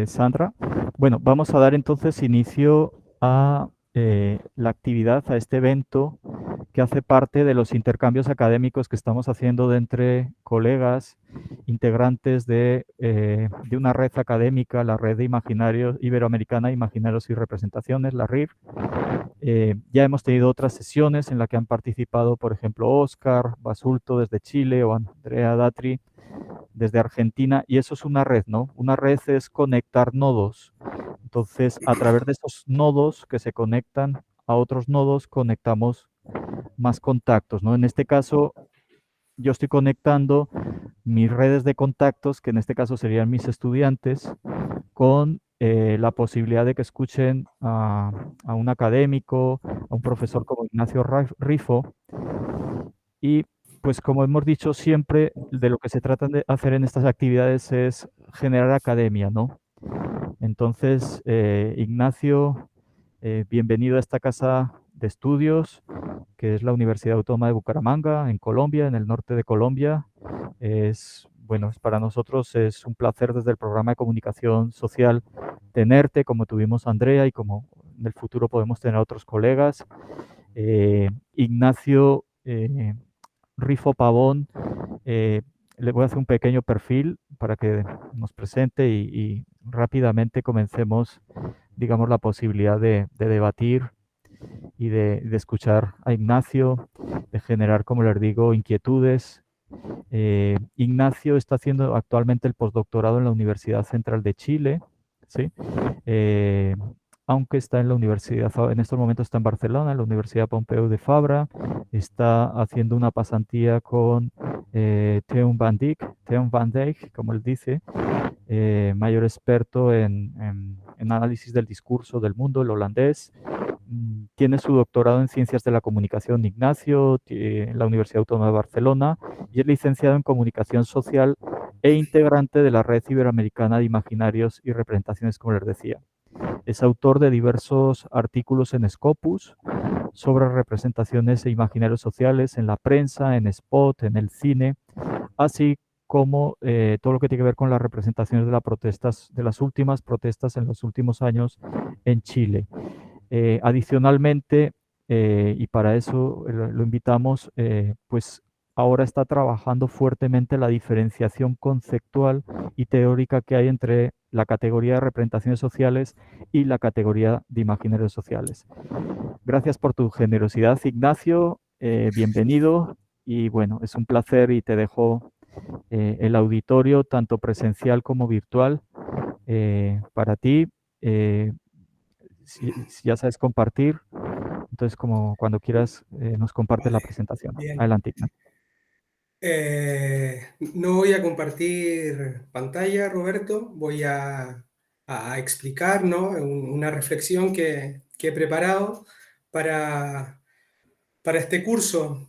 Sandra. Bueno, vamos a dar entonces inicio a la actividad, a este evento que hace parte de los intercambios académicos que estamos haciendo de entre colegas integrantes de una red académica, la Red de Imaginarios Iberoamericana, Imaginarios y Representaciones, la RIR. Ya hemos tenido otras sesiones en las que han participado, por ejemplo, Oscar Basulto desde Chile o Andrea Datri desde Argentina, y eso es una red, ¿no? Una red es conectar nodos. Entonces, a través de esos nodos que se conectan a otros nodos, conectamos más contactos, ¿no? En este caso, yo estoy conectando mis redes de contactos, que en este caso serían mis estudiantes, con la posibilidad de que escuchen a un académico, a un profesor como Ignacio Rifo, y pues como hemos dicho siempre, de lo que se trata de hacer en estas actividades es generar academia, ¿no? Entonces, Ignacio, bienvenido a esta casa de estudios, que es la Universidad Autónoma de Bucaramanga, en Colombia, en el norte de Colombia. Bueno, para nosotros es un placer desde el programa de comunicación social tenerte, como tuvimos a Andrea y como en el futuro podemos tener a otros colegas. Ignacio Rifo Pavón, le voy a hacer un pequeño perfil para que nos presente y rápidamente comencemos, digamos, la posibilidad de debatir y de escuchar a Ignacio, de generar, como les digo, inquietudes. Ignacio está haciendo actualmente el postdoctorado en la Universidad Central de Chile, ¿sí? Eh, aunque está en la universidad, en estos momentos está en Barcelona, en la Universidad Pompeu de Fabra, está haciendo una pasantía con Theun van Dijk, como él dice, mayor experto en análisis del discurso del mundo, el holandés. Tiene su doctorado en Ciencias de la Comunicación Ignacio en la Universidad Autónoma de Barcelona y es licenciado en Comunicación Social e integrante de la Red Iberoamericana de Imaginarios y Representaciones, como les decía. Es autor de diversos artículos en Scopus sobre representaciones e imaginarios sociales en la prensa, en Spot, en el cine, así como todo lo que tiene que ver con las representaciones de las últimas protestas en los últimos años en Chile. Adicionalmente, y para eso lo invitamos, pues ahora está trabajando fuertemente la diferenciación conceptual y teórica que hay entre la categoría de representaciones sociales y la categoría de imaginarios sociales. Gracias por tu generosidad, Ignacio. Bienvenido. Y bueno, es un placer y te dejo el auditorio, tanto presencial como virtual, para ti. Eh, si ya sabes compartir, entonces como cuando quieras nos compartes la Vale, presentación. bien. Adelante, Ignacio. No voy a compartir pantalla, Roberto. Voy a explicar, ¿no? Una reflexión que he preparado para, para este curso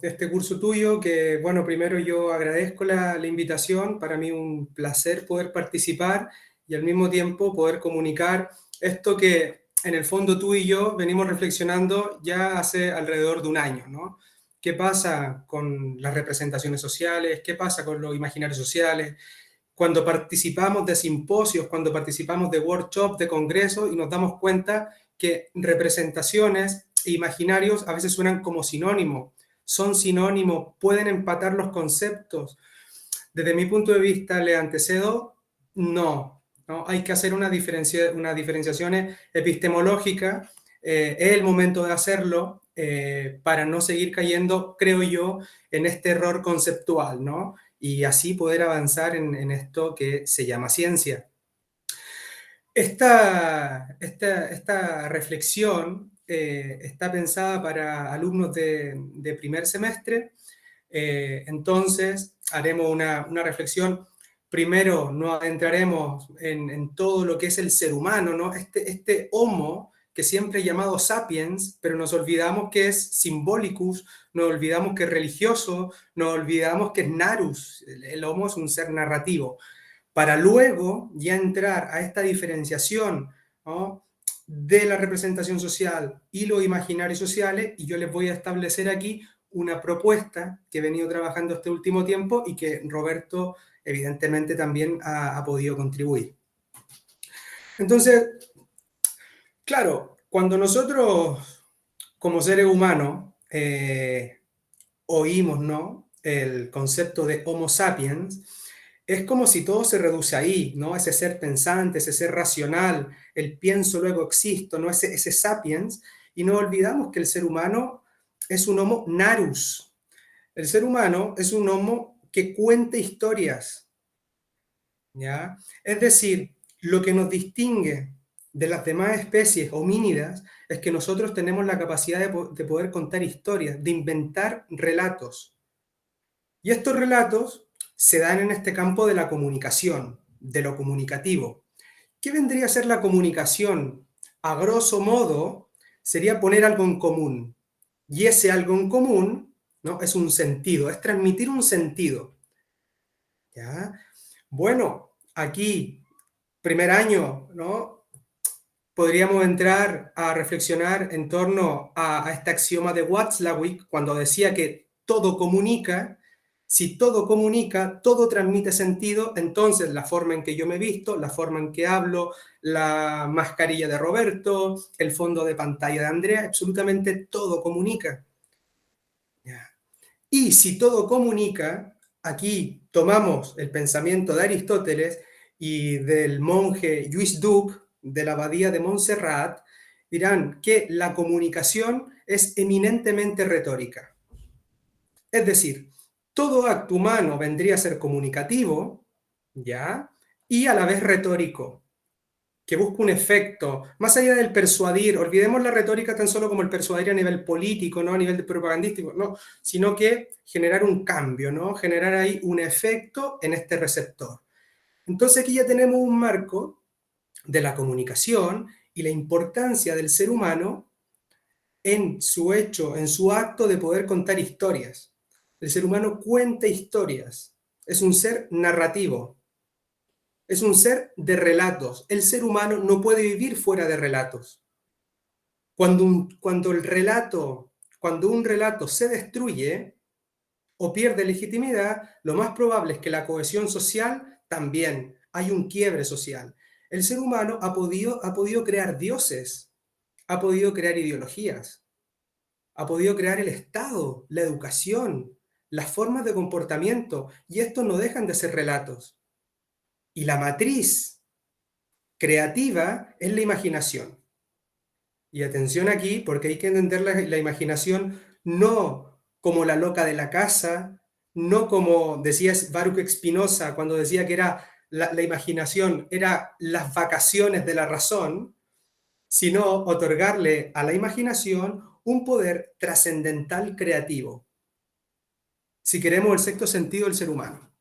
tuyo, que, bueno, primero yo agradezco la invitación. Para mí un placer poder participar y al mismo tiempo poder comunicar esto que en el fondo tú y yo venimos reflexionando ya hace alrededor de un año, ¿no? ¿Qué pasa con las representaciones sociales? ¿Qué pasa con los imaginarios sociales? Cuando participamos de simposios, cuando participamos de workshops, de congresos y nos damos cuenta que representaciones e imaginarios a veces suenan como sinónimos, son sinónimos, pueden empatar los conceptos. Desde mi punto de vista, le antecedo, no, ¿no? Hay que hacer una diferenciación epistemológica, es el momento de hacerlo para no seguir cayendo, creo yo, en este error conceptual, ¿no? Y así poder avanzar en esto que se llama ciencia. Esta reflexión está pensada para alumnos de primer semestre. Entonces haremos una reflexión. Primero nos adentraremos en todo lo que es el ser humano, ¿no? Este homo que siempre es llamado sapiens, pero nos olvidamos que es symbolicus, nos olvidamos que es religioso, nos olvidamos que es narus. El homo es un ser narrativo, para luego ya entrar a esta diferenciación, ¿no?, de la representación social y los imaginarios sociales, y yo les voy a establecer aquí una propuesta que he venido trabajando este último tiempo y que Roberto evidentemente también ha podido contribuir. Entonces, claro, cuando nosotros como seres humanos oímos, ¿no?, el concepto de Homo sapiens, es como si todo se reduce ahí, ¿no? Ese ser pensante, ese ser racional, el pienso, luego existo, ¿no? Ese sapiens, y no olvidamos que el ser humano es un Homo narus. El ser humano es un Homo que cuenta historias, ¿ya? Es decir, lo que nos distingue de las demás especies homínidas es que nosotros tenemos la capacidad de poder contar historias, de inventar relatos. Y estos relatos se dan en este campo de la comunicación, de lo comunicativo. ¿Qué vendría a ser la comunicación? A grosso modo, sería poner algo en común. Y ese algo en común, ¿no?, es un sentido, es transmitir un sentido. ¿Ya? Bueno, aquí, primer año, ¿no?, podríamos entrar a reflexionar en torno a este axioma de Watzlawick, cuando decía que todo comunica. Si todo comunica, todo transmite sentido, entonces la forma en que yo me visto, la forma en que hablo, la mascarilla de Roberto, el fondo de pantalla de Andrea, absolutamente todo comunica. Y si todo comunica, aquí tomamos el pensamiento de Aristóteles y del monje Lluís Duc de la abadía de Montserrat, dirán que la comunicación es eminentemente retórica. Es decir, todo acto humano vendría a ser comunicativo, ¿ya? Y a la vez retórico, que busca un efecto, más allá del persuadir. Olvidemos la retórica tan solo como el persuadir a nivel político, no a nivel propagandístico, no, sino que generar un cambio, ¿no? Generar ahí un efecto en este receptor. Entonces aquí ya tenemos un marco de la comunicación y la importancia del ser humano en su hecho, en su acto de poder contar historias. El ser humano cuenta historias, es un ser narrativo, es un ser de relatos. El ser humano no puede vivir fuera de relatos. Cuando un relato se destruye o pierde legitimidad, lo más probable es que la cohesión social también, hay un quiebre social. El ser humano ha podido crear dioses, ha podido crear ideologías, ha podido crear el Estado, la educación, las formas de comportamiento, y estos no dejan de ser relatos. Y la matriz creativa es la imaginación. Y atención aquí, porque hay que entender la imaginación no como la loca de la casa, no como decía Baruch Spinoza cuando decía que era la imaginación, era las vacaciones de la razón, sino otorgarle a la imaginación un poder trascendental creativo. Si queremos el sexto sentido del ser humano,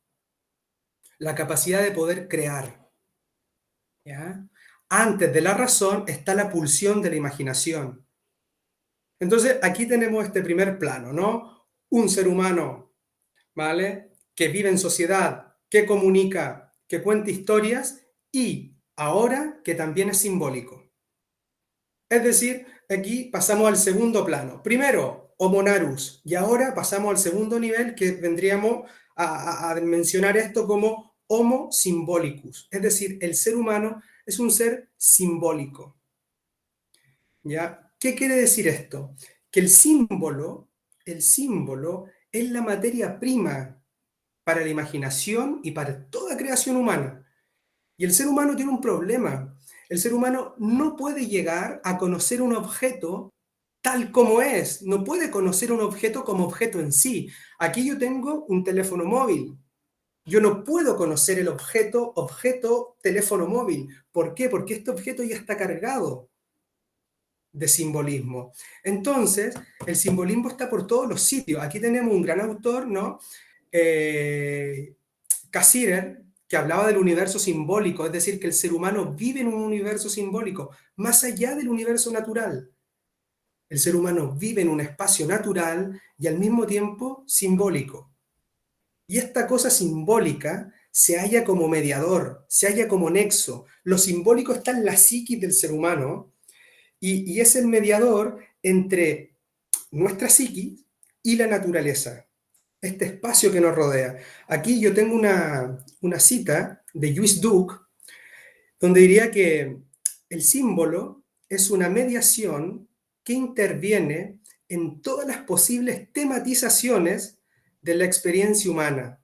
la capacidad de poder crear, ¿ya? Antes de la razón está la pulsión de la imaginación. Entonces, aquí tenemos este primer plano, ¿no? Un ser humano, ¿vale?, que vive en sociedad, que comunica, que cuenta historias y ahora que también es simbólico. Es decir, aquí pasamos al segundo plano. Primero, Homo narus, y ahora pasamos al segundo nivel que vendríamos a mencionar esto como Homo symbolicus. Es decir, el ser humano es un ser simbólico. ¿Ya? ¿Qué quiere decir esto? Que el símbolo es la materia prima para la imaginación y para toda creación humana. Y el ser humano tiene un problema. El ser humano no puede llegar a conocer un objeto tal como es. No puede conocer un objeto como objeto en sí. Aquí yo tengo un teléfono móvil. Yo no puedo conocer el objeto teléfono móvil. ¿Por qué? Porque este objeto ya está cargado de simbolismo. Entonces, el simbolismo está por todos los sitios. Aquí tenemos un gran autor, ¿no? Cassirer, que hablaba del universo simbólico, es decir, que el ser humano vive en un universo simbólico, más allá del universo natural. El ser humano vive en un espacio natural y al mismo tiempo simbólico. Y esta cosa simbólica se halla como mediador, se halla como nexo. Lo simbólico está en la psiquis del ser humano, y es el mediador entre nuestra psiquis y la naturaleza, este espacio que nos rodea. Aquí yo tengo una cita de Lluís Duc, donde diría que el símbolo es una mediación que interviene en todas las posibles tematizaciones de la experiencia humana.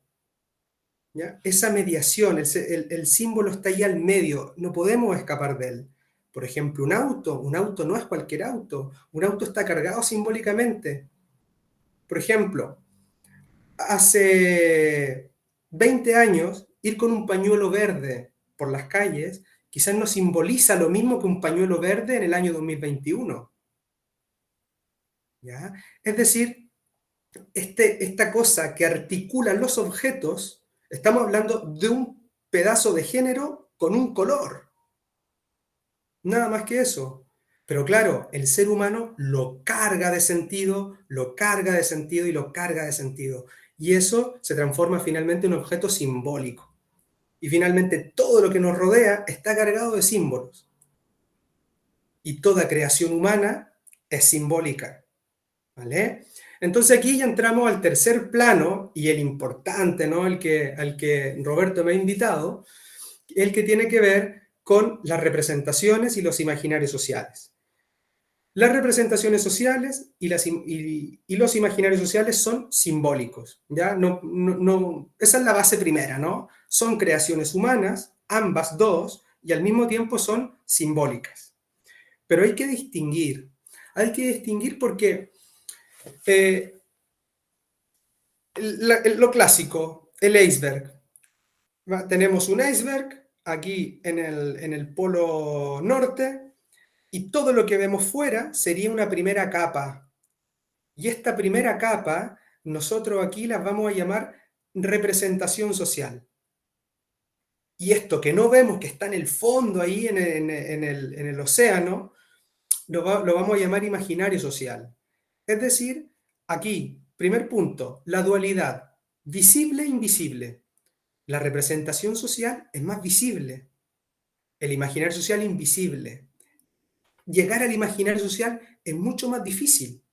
¿Ya? Esa mediación, el símbolo está ahí al medio, no podemos escapar de él. Por ejemplo, un auto no es cualquier auto, un auto está cargado simbólicamente. Por ejemplo, hace 20 años, ir con un pañuelo verde por las calles quizás no simboliza lo mismo que un pañuelo verde en el año 2021. ¿Ya? Es decir, esta cosa que articula los objetos, estamos hablando de un pedazo de género con un color. Nada más que eso. Pero claro, el ser humano lo carga de sentido, lo carga de sentido y lo carga de sentido. Y eso se transforma finalmente en un objeto simbólico. Y finalmente todo lo que nos rodea está cargado de símbolos. Y toda creación humana es simbólica. ¿Vale? Entonces aquí ya entramos al tercer plano y el importante, ¿no? Al que Roberto me ha invitado, el que tiene que ver con las representaciones y los imaginarios sociales. Las representaciones sociales y los imaginarios sociales son simbólicos, ¿ya? Esa es la base primera, ¿no? Son creaciones humanas, ambas dos, y al mismo tiempo son simbólicas. Pero hay que distinguir porque lo clásico, el iceberg. Tenemos un iceberg aquí en el polo norte y todo lo que vemos fuera sería una primera capa. Y esta primera capa, nosotros aquí las vamos a llamar representación social. Y esto que no vemos, que está en el fondo ahí en el océano, lo vamos a llamar imaginario social. Es decir, aquí, primer punto, la dualidad, visible e invisible. La representación social es más visible, el imaginario social invisible. Llegar al imaginario social es mucho más difícil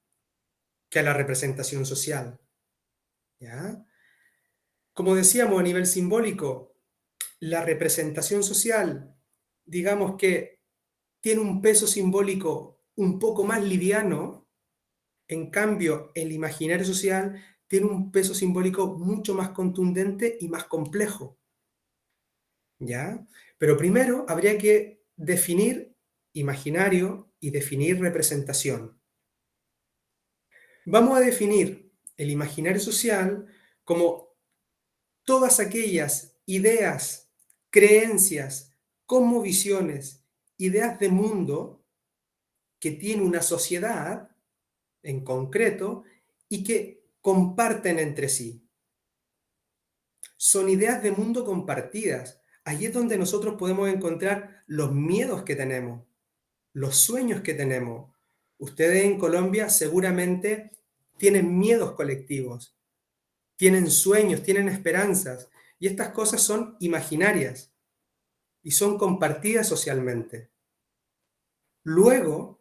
que a la representación social. ¿Ya? Como decíamos a nivel simbólico, la representación social, digamos que tiene un peso simbólico un poco más liviano. En cambio, el imaginario social tiene un peso simbólico mucho más contundente y más complejo, ¿ya? Pero primero habría que definir imaginario y definir representación. Vamos a definir el imaginario social como todas aquellas ideas, creencias, cosmovisiones, ideas de mundo que tiene una sociedad en concreto y que comparten entre sí. Son ideas de mundo compartidas. Allí es donde nosotros podemos encontrar los miedos que tenemos, los sueños que tenemos. Ustedes en Colombia seguramente tienen miedos colectivos, tienen sueños, tienen esperanzas, y estas cosas son imaginarias y son compartidas socialmente. Luego,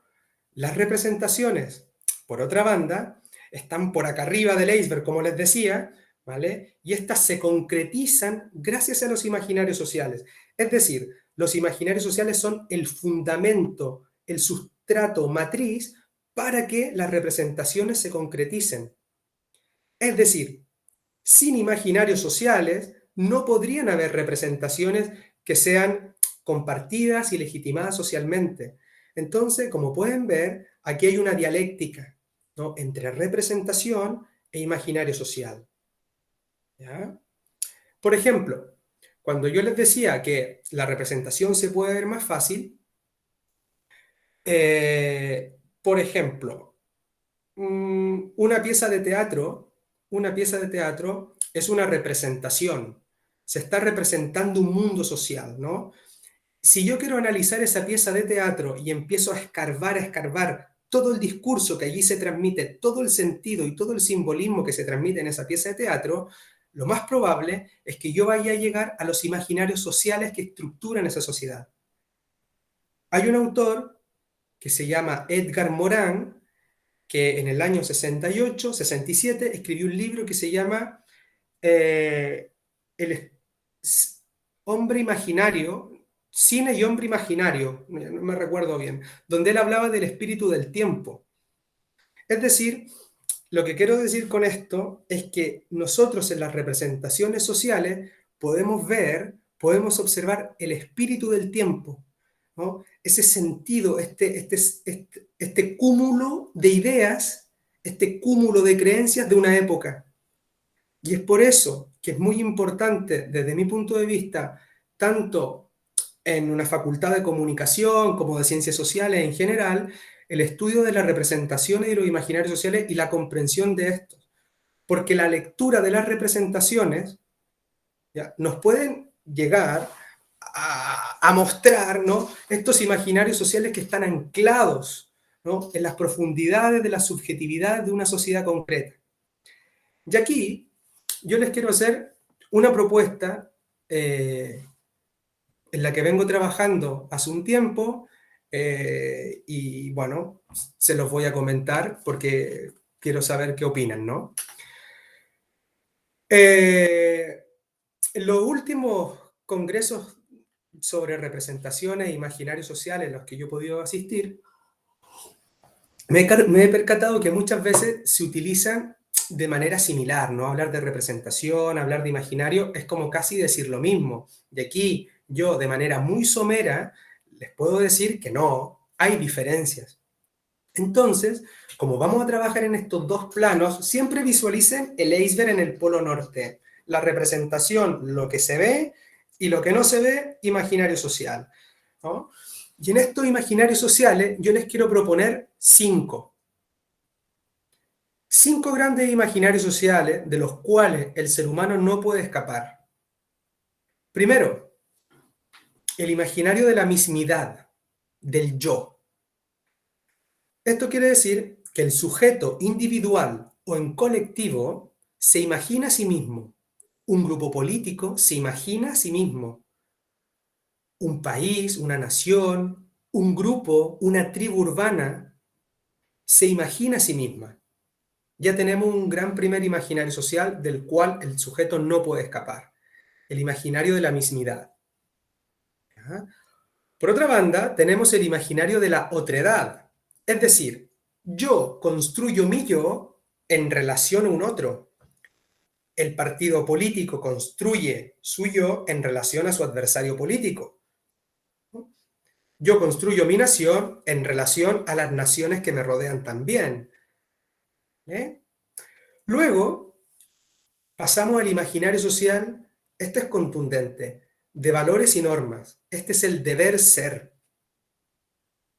las representaciones, por otra banda, están por acá arriba del iceberg, como les decía, ¿vale? Y estas se concretizan gracias a los imaginarios sociales. Es decir, los imaginarios sociales son el fundamento, el sustrato matriz para que las representaciones se concreticen. Es decir, sin imaginarios sociales no podrían haber representaciones que sean compartidas y legitimadas socialmente. Entonces, como pueden ver, aquí hay una dialéctica, ¿no? Entre representación e imaginario social. ¿Ya? Por ejemplo, cuando yo les decía que la representación se puede ver más fácil, por ejemplo, una pieza de teatro, es una representación. Se está representando un mundo social, ¿no? Si yo quiero analizar esa pieza de teatro y empiezo a escarbar todo el discurso que allí se transmite, todo el sentido y todo el simbolismo que se transmite en esa pieza de teatro, lo más probable es que yo vaya a llegar a los imaginarios sociales que estructuran esa sociedad. Hay un autor que se llama Edgar Morin, que en el año 68, 67, escribió un libro que se llama El hombre imaginario, Cine y hombre imaginario, no me recuerdo bien, donde él hablaba del espíritu del tiempo. Es decir, lo que quiero decir con esto es que nosotros en las representaciones sociales podemos ver, podemos observar el espíritu del tiempo, ¿no? Ese sentido, este cúmulo de ideas, este cúmulo de creencias de una época. Y es por eso que es muy importante, desde mi punto de vista, tanto en una facultad de comunicación como de ciencias sociales en general, el estudio de las representaciones y los imaginarios sociales y la comprensión de estos. Porque la lectura de las representaciones, ¿ya?, nos pueden llegar a mostrar, ¿no?, estos imaginarios sociales que están anclados, ¿no?, en las profundidades de la subjetividad de una sociedad concreta. Y aquí yo les quiero hacer una propuesta en la que vengo trabajando hace un tiempo y bueno, se los voy a comentar porque quiero saber qué opinan, ¿no? En los últimos congresos sobre representaciones e imaginarios sociales en los que yo he podido asistir, me he percatado que muchas veces se utilizan de manera similar, ¿no? Hablar de representación, hablar de imaginario, es como casi decir lo mismo. Y aquí yo, de manera muy somera, les puedo decir que no, hay diferencias. Entonces, como vamos a trabajar en estos dos planos, siempre visualicen el iceberg en el polo norte. La representación, lo que se ve, y lo que no se ve, imaginario social, ¿no? Y en estos imaginarios sociales yo les quiero proponer cinco grandes imaginarios sociales de los cuales el ser humano no puede escapar. Primero, el imaginario de la mismidad, del yo. Esto quiere decir que el sujeto individual o en colectivo se imagina a sí mismo. Un grupo político se imagina a sí mismo. Un país, una nación, un grupo, una tribu urbana se imagina a sí misma. Ya tenemos un gran primer imaginario social del cual el sujeto no puede escapar. El imaginario de la mismidad. ¿Ya? Por otra banda, tenemos el imaginario de la otredad. Es decir, yo construyo mi yo en relación a un otro. El partido político construye su yo en relación a su adversario político. Yo construyo mi nación en relación a las naciones que me rodean también. ¿Eh? Luego, pasamos al imaginario social. Este es contundente, de valores y normas. Este es el deber ser.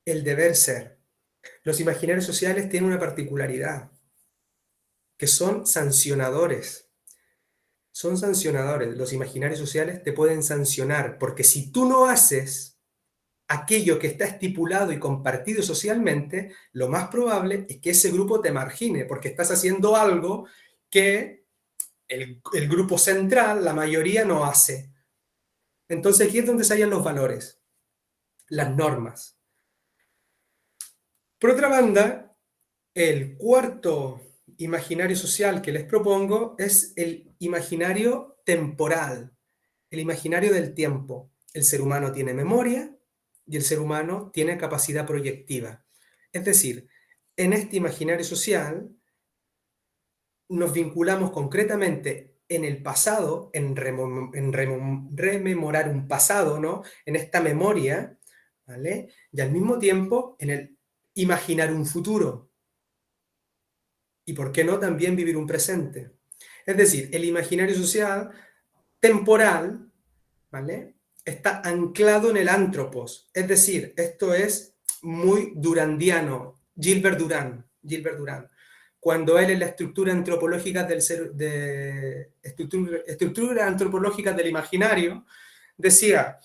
El deber ser. Los imaginarios sociales tienen una particularidad, que son sancionadores. Son sancionadores. Los imaginarios sociales te pueden sancionar, porque si tú no haces aquello que está estipulado y compartido socialmente, lo más probable es que ese grupo te margine, porque estás haciendo algo que el grupo central, la mayoría, no hace. Entonces aquí es donde se hallan los valores, las normas. Por otra banda, el cuarto imaginario social que les propongo es el imaginario temporal, el imaginario del tiempo. El ser humano tiene memoria y el ser humano tiene capacidad proyectiva. Es decir, en este imaginario social nos vinculamos concretamente en el pasado, en rememorar un pasado, ¿no?, en esta memoria, ¿vale? Y al mismo tiempo en el imaginar un futuro. Y por qué no también vivir un presente. Es decir, el imaginario social temporal, ¿vale?, está anclado en el antropos. Es decir, esto es muy durandiano, Gilbert Durán. Cuando él en la estructura antropológica del ser, estructura antropológica del imaginario, decía,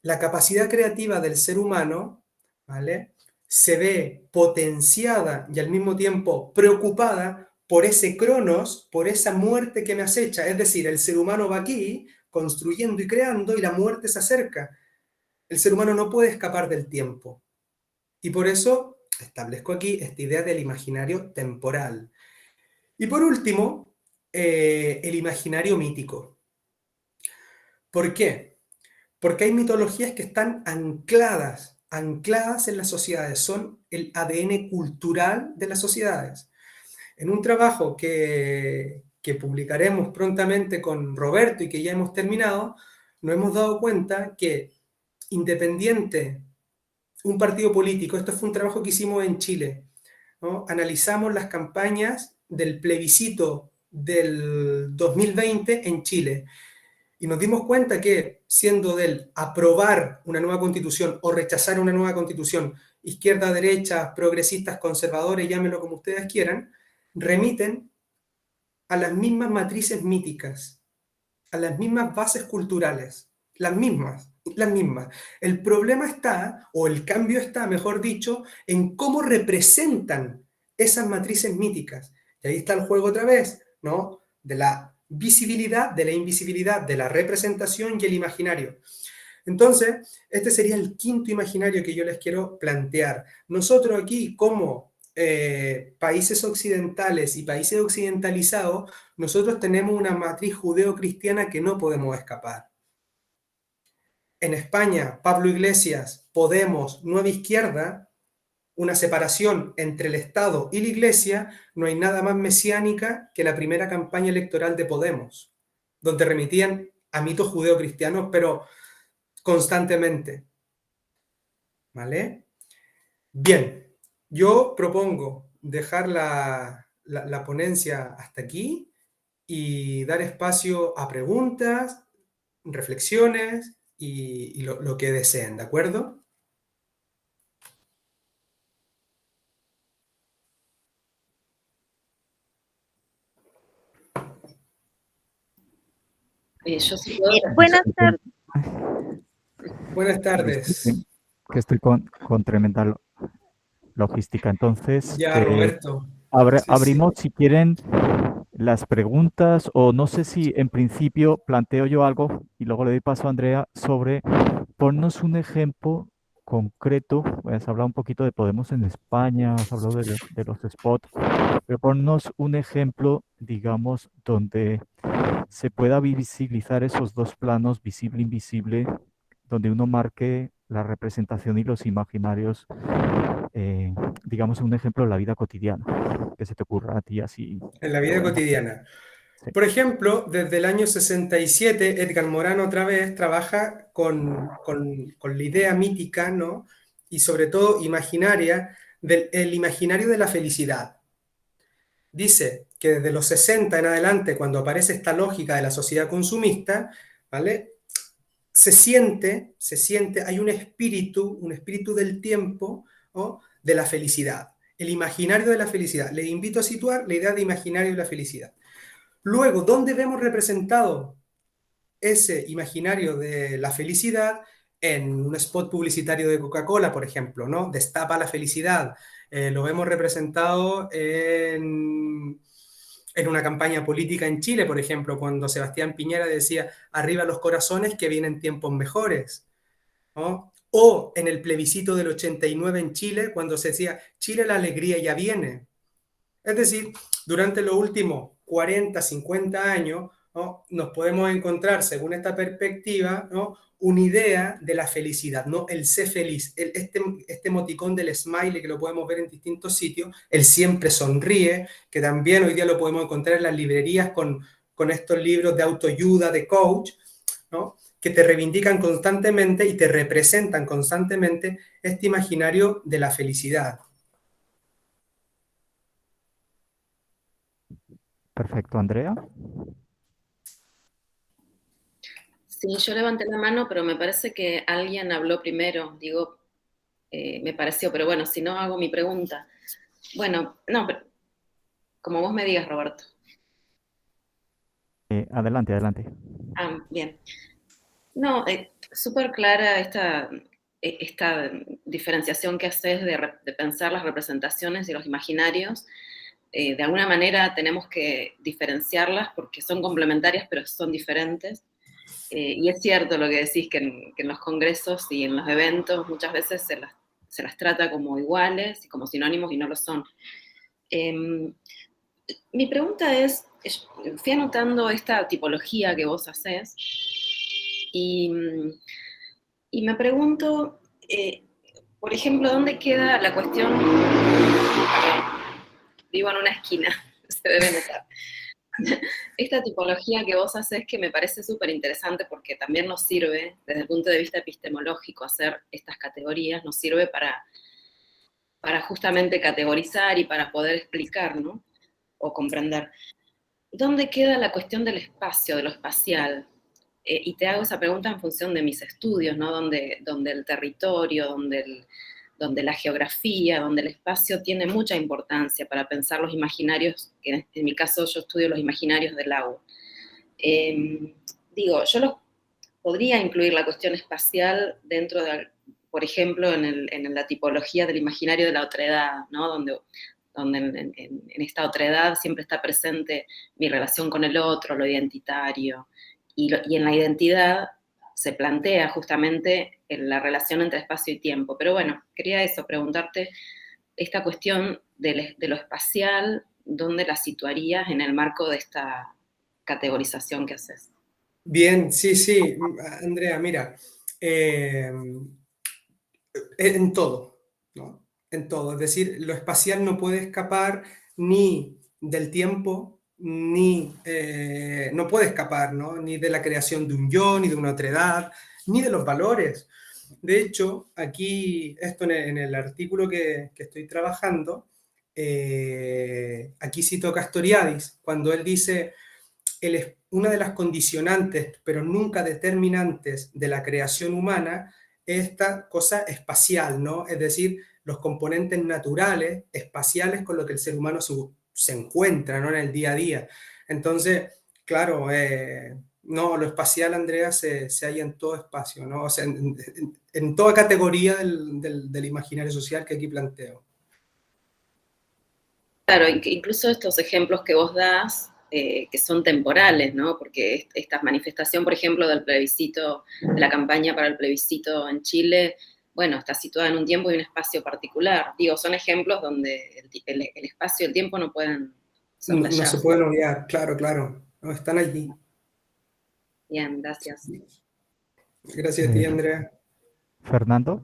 la capacidad creativa del ser humano, ¿vale?, se ve potenciada y al mismo tiempo preocupada por ese cronos, por esa muerte que me acecha. Es decir, el ser humano va aquí construyendo y creando y la muerte se acerca. El ser humano no puede escapar del tiempo. Y por eso establezco aquí esta idea del imaginario temporal. Y por último, el imaginario mítico. ¿Por qué? Porque hay mitologías que están ancladas en las sociedades, son el ADN cultural de las sociedades. En un trabajo que publicaremos prontamente con Roberto y que ya hemos terminado, nos hemos dado cuenta que independiente un partido político, esto fue un trabajo que hicimos en Chile, ¿no? Analizamos las campañas del plebiscito del 2020 en Chile y nos dimos cuenta que, siendo del aprobar una nueva constitución o rechazar una nueva constitución, izquierda, derecha, progresistas, conservadores, llámenlo como ustedes quieran, remiten a las mismas matrices míticas, a las mismas bases culturales, las mismas, las mismas. El problema está, o el cambio está, mejor dicho, en cómo representan esas matrices míticas. Y ahí está el juego otra vez, ¿no? De la visibilidad, de la invisibilidad, de la representación y el imaginario. Entonces, este sería el quinto imaginario que yo les quiero plantear. Nosotros aquí, como países occidentales y países occidentalizados, nosotros tenemos una matriz judeo-cristiana que no podemos escapar. En España, Pablo Iglesias, Podemos, Nueva Izquierda, una separación entre el Estado y la Iglesia, no hay nada más mesiánica que la primera campaña electoral de Podemos, donde remitían a mitos judeo-cristianos, pero constantemente. ¿Vale? Bien, yo propongo dejar la ponencia hasta aquí y dar espacio a preguntas, reflexiones y lo que deseen, ¿de acuerdo? Yo sí puedo. Buenas tardes. Buenas Disculpen, tardes. que estoy con tremenda logística. Entonces, Ya, Roberto. Sí, sí. abrimos, si quieren, las preguntas, o no sé si en principio planteo yo algo y luego le doy paso a Andrea sobre ponnos un ejemplo concreto. Has hablado un poquito de Podemos en España, has hablado de los spots, pero ponnos un ejemplo, digamos, donde se pueda visibilizar esos dos planos, visible e invisible, donde uno marque la representación y los imaginarios, digamos, un ejemplo de la vida cotidiana, que se te ocurra a ti así. En la Que lo vida veamos. cotidiana. Sí. Por ejemplo, desde el año 67, Edgar Morán otra vez trabaja con la idea mítica, ¿no? Y sobre todo imaginaria, del imaginario de la felicidad. Dice que desde los 60 en adelante, cuando aparece esta lógica de la sociedad consumista, ¿vale? Hay un espíritu del tiempo, ¿no? De la felicidad, el imaginario de la felicidad. Les invito a situar la idea de imaginario de la felicidad. Luego, ¿dónde vemos representado ese imaginario de la felicidad? En un spot publicitario de Coca-Cola, por ejemplo, ¿no? Destapa la felicidad. Lo vemos representado en una campaña política en Chile, por ejemplo, cuando Sebastián Piñera decía, arriba los corazones que vienen tiempos mejores, ¿no? O en el plebiscito del 89 en Chile, cuando se decía, Chile la alegría ya viene. Es decir, durante los últimos 40, 50 años, ¿no? Nos podemos encontrar, según esta perspectiva, ¿no? Una idea de la felicidad, ¿no? El ser feliz, este emoticón del smiley que lo podemos ver en distintos sitios, el siempre sonríe, que también hoy día lo podemos encontrar en las librerías con estos libros de autoayuda, de coach, ¿no? Que te reivindican constantemente y te representan constantemente este imaginario de la felicidad. Perfecto, Andrea. Sí, yo levanté la mano, pero me parece que alguien habló primero. Digo, me pareció, pero bueno, si no hago mi pregunta. Bueno, no, pero como vos me digas, Roberto. Adelante, adelante. Ah, bien. No, súper clara esta diferenciación que haces de pensar las representaciones y los imaginarios. De alguna manera tenemos que diferenciarlas porque son complementarias, pero son diferentes. Y es cierto lo que decís, que en los congresos y en los eventos muchas veces se las trata como iguales y como sinónimos y no lo son. Mi pregunta es, fui anotando esta tipología que vos hacés y Y me pregunto, por ejemplo, ¿dónde queda la cuestión? Vivo en una esquina, se debe notar. Esta tipología que vos haces que me parece súper interesante porque también nos sirve, desde el punto de vista epistemológico, hacer estas categorías, nos sirve para justamente categorizar y para poder explicar, ¿no? O comprender. ¿Dónde queda la cuestión del espacio, de lo espacial? Y te hago esa pregunta en función de mis estudios, ¿no? Donde el territorio, donde la geografía, donde el espacio tiene mucha importancia para pensar los imaginarios, que en mi caso yo estudio los imaginarios del agua. Digo, yo podría incluir la cuestión espacial dentro de, por ejemplo, en la tipología del imaginario de la otredad, ¿no? Donde en esta otredad siempre está presente mi relación con el otro, lo identitario, y en la identidad se plantea justamente la relación entre espacio y tiempo. Pero bueno, quería preguntarte esta cuestión de lo espacial, ¿dónde la situarías en el marco de esta categorización que haces? Bien, sí, Andrea, mira, en todo, ¿no? En todo, es decir, lo espacial no puede escapar ni del tiempo, ni no puede escapar, ¿no? Ni de la creación de un yo, ni de una otredad, ni de los valores. De hecho, aquí, esto en el artículo que estoy trabajando, aquí cito Castoriadis, cuando él dice, una de las condicionantes, pero nunca determinantes de la creación humana, es esta cosa espacial, ¿no? Es decir, los componentes naturales, espaciales, con los que el ser humano se encuentra, ¿no? En el día a día. Entonces, claro, no, lo espacial, Andrea, se halla en todo espacio, ¿no? O sea, en toda categoría del imaginario social que aquí planteo. Claro, incluso estos ejemplos que vos das, que son temporales, ¿no? Porque esta manifestación, por ejemplo, del plebiscito, de la campaña para el plebiscito en Chile, bueno, está situada en un tiempo y un espacio particular. Digo, son ejemplos donde el espacio y el tiempo no pueden soslayarse. No se pueden obviar, claro, no, están allí. Bien, gracias. Gracias a ti, Andrea. Fernando.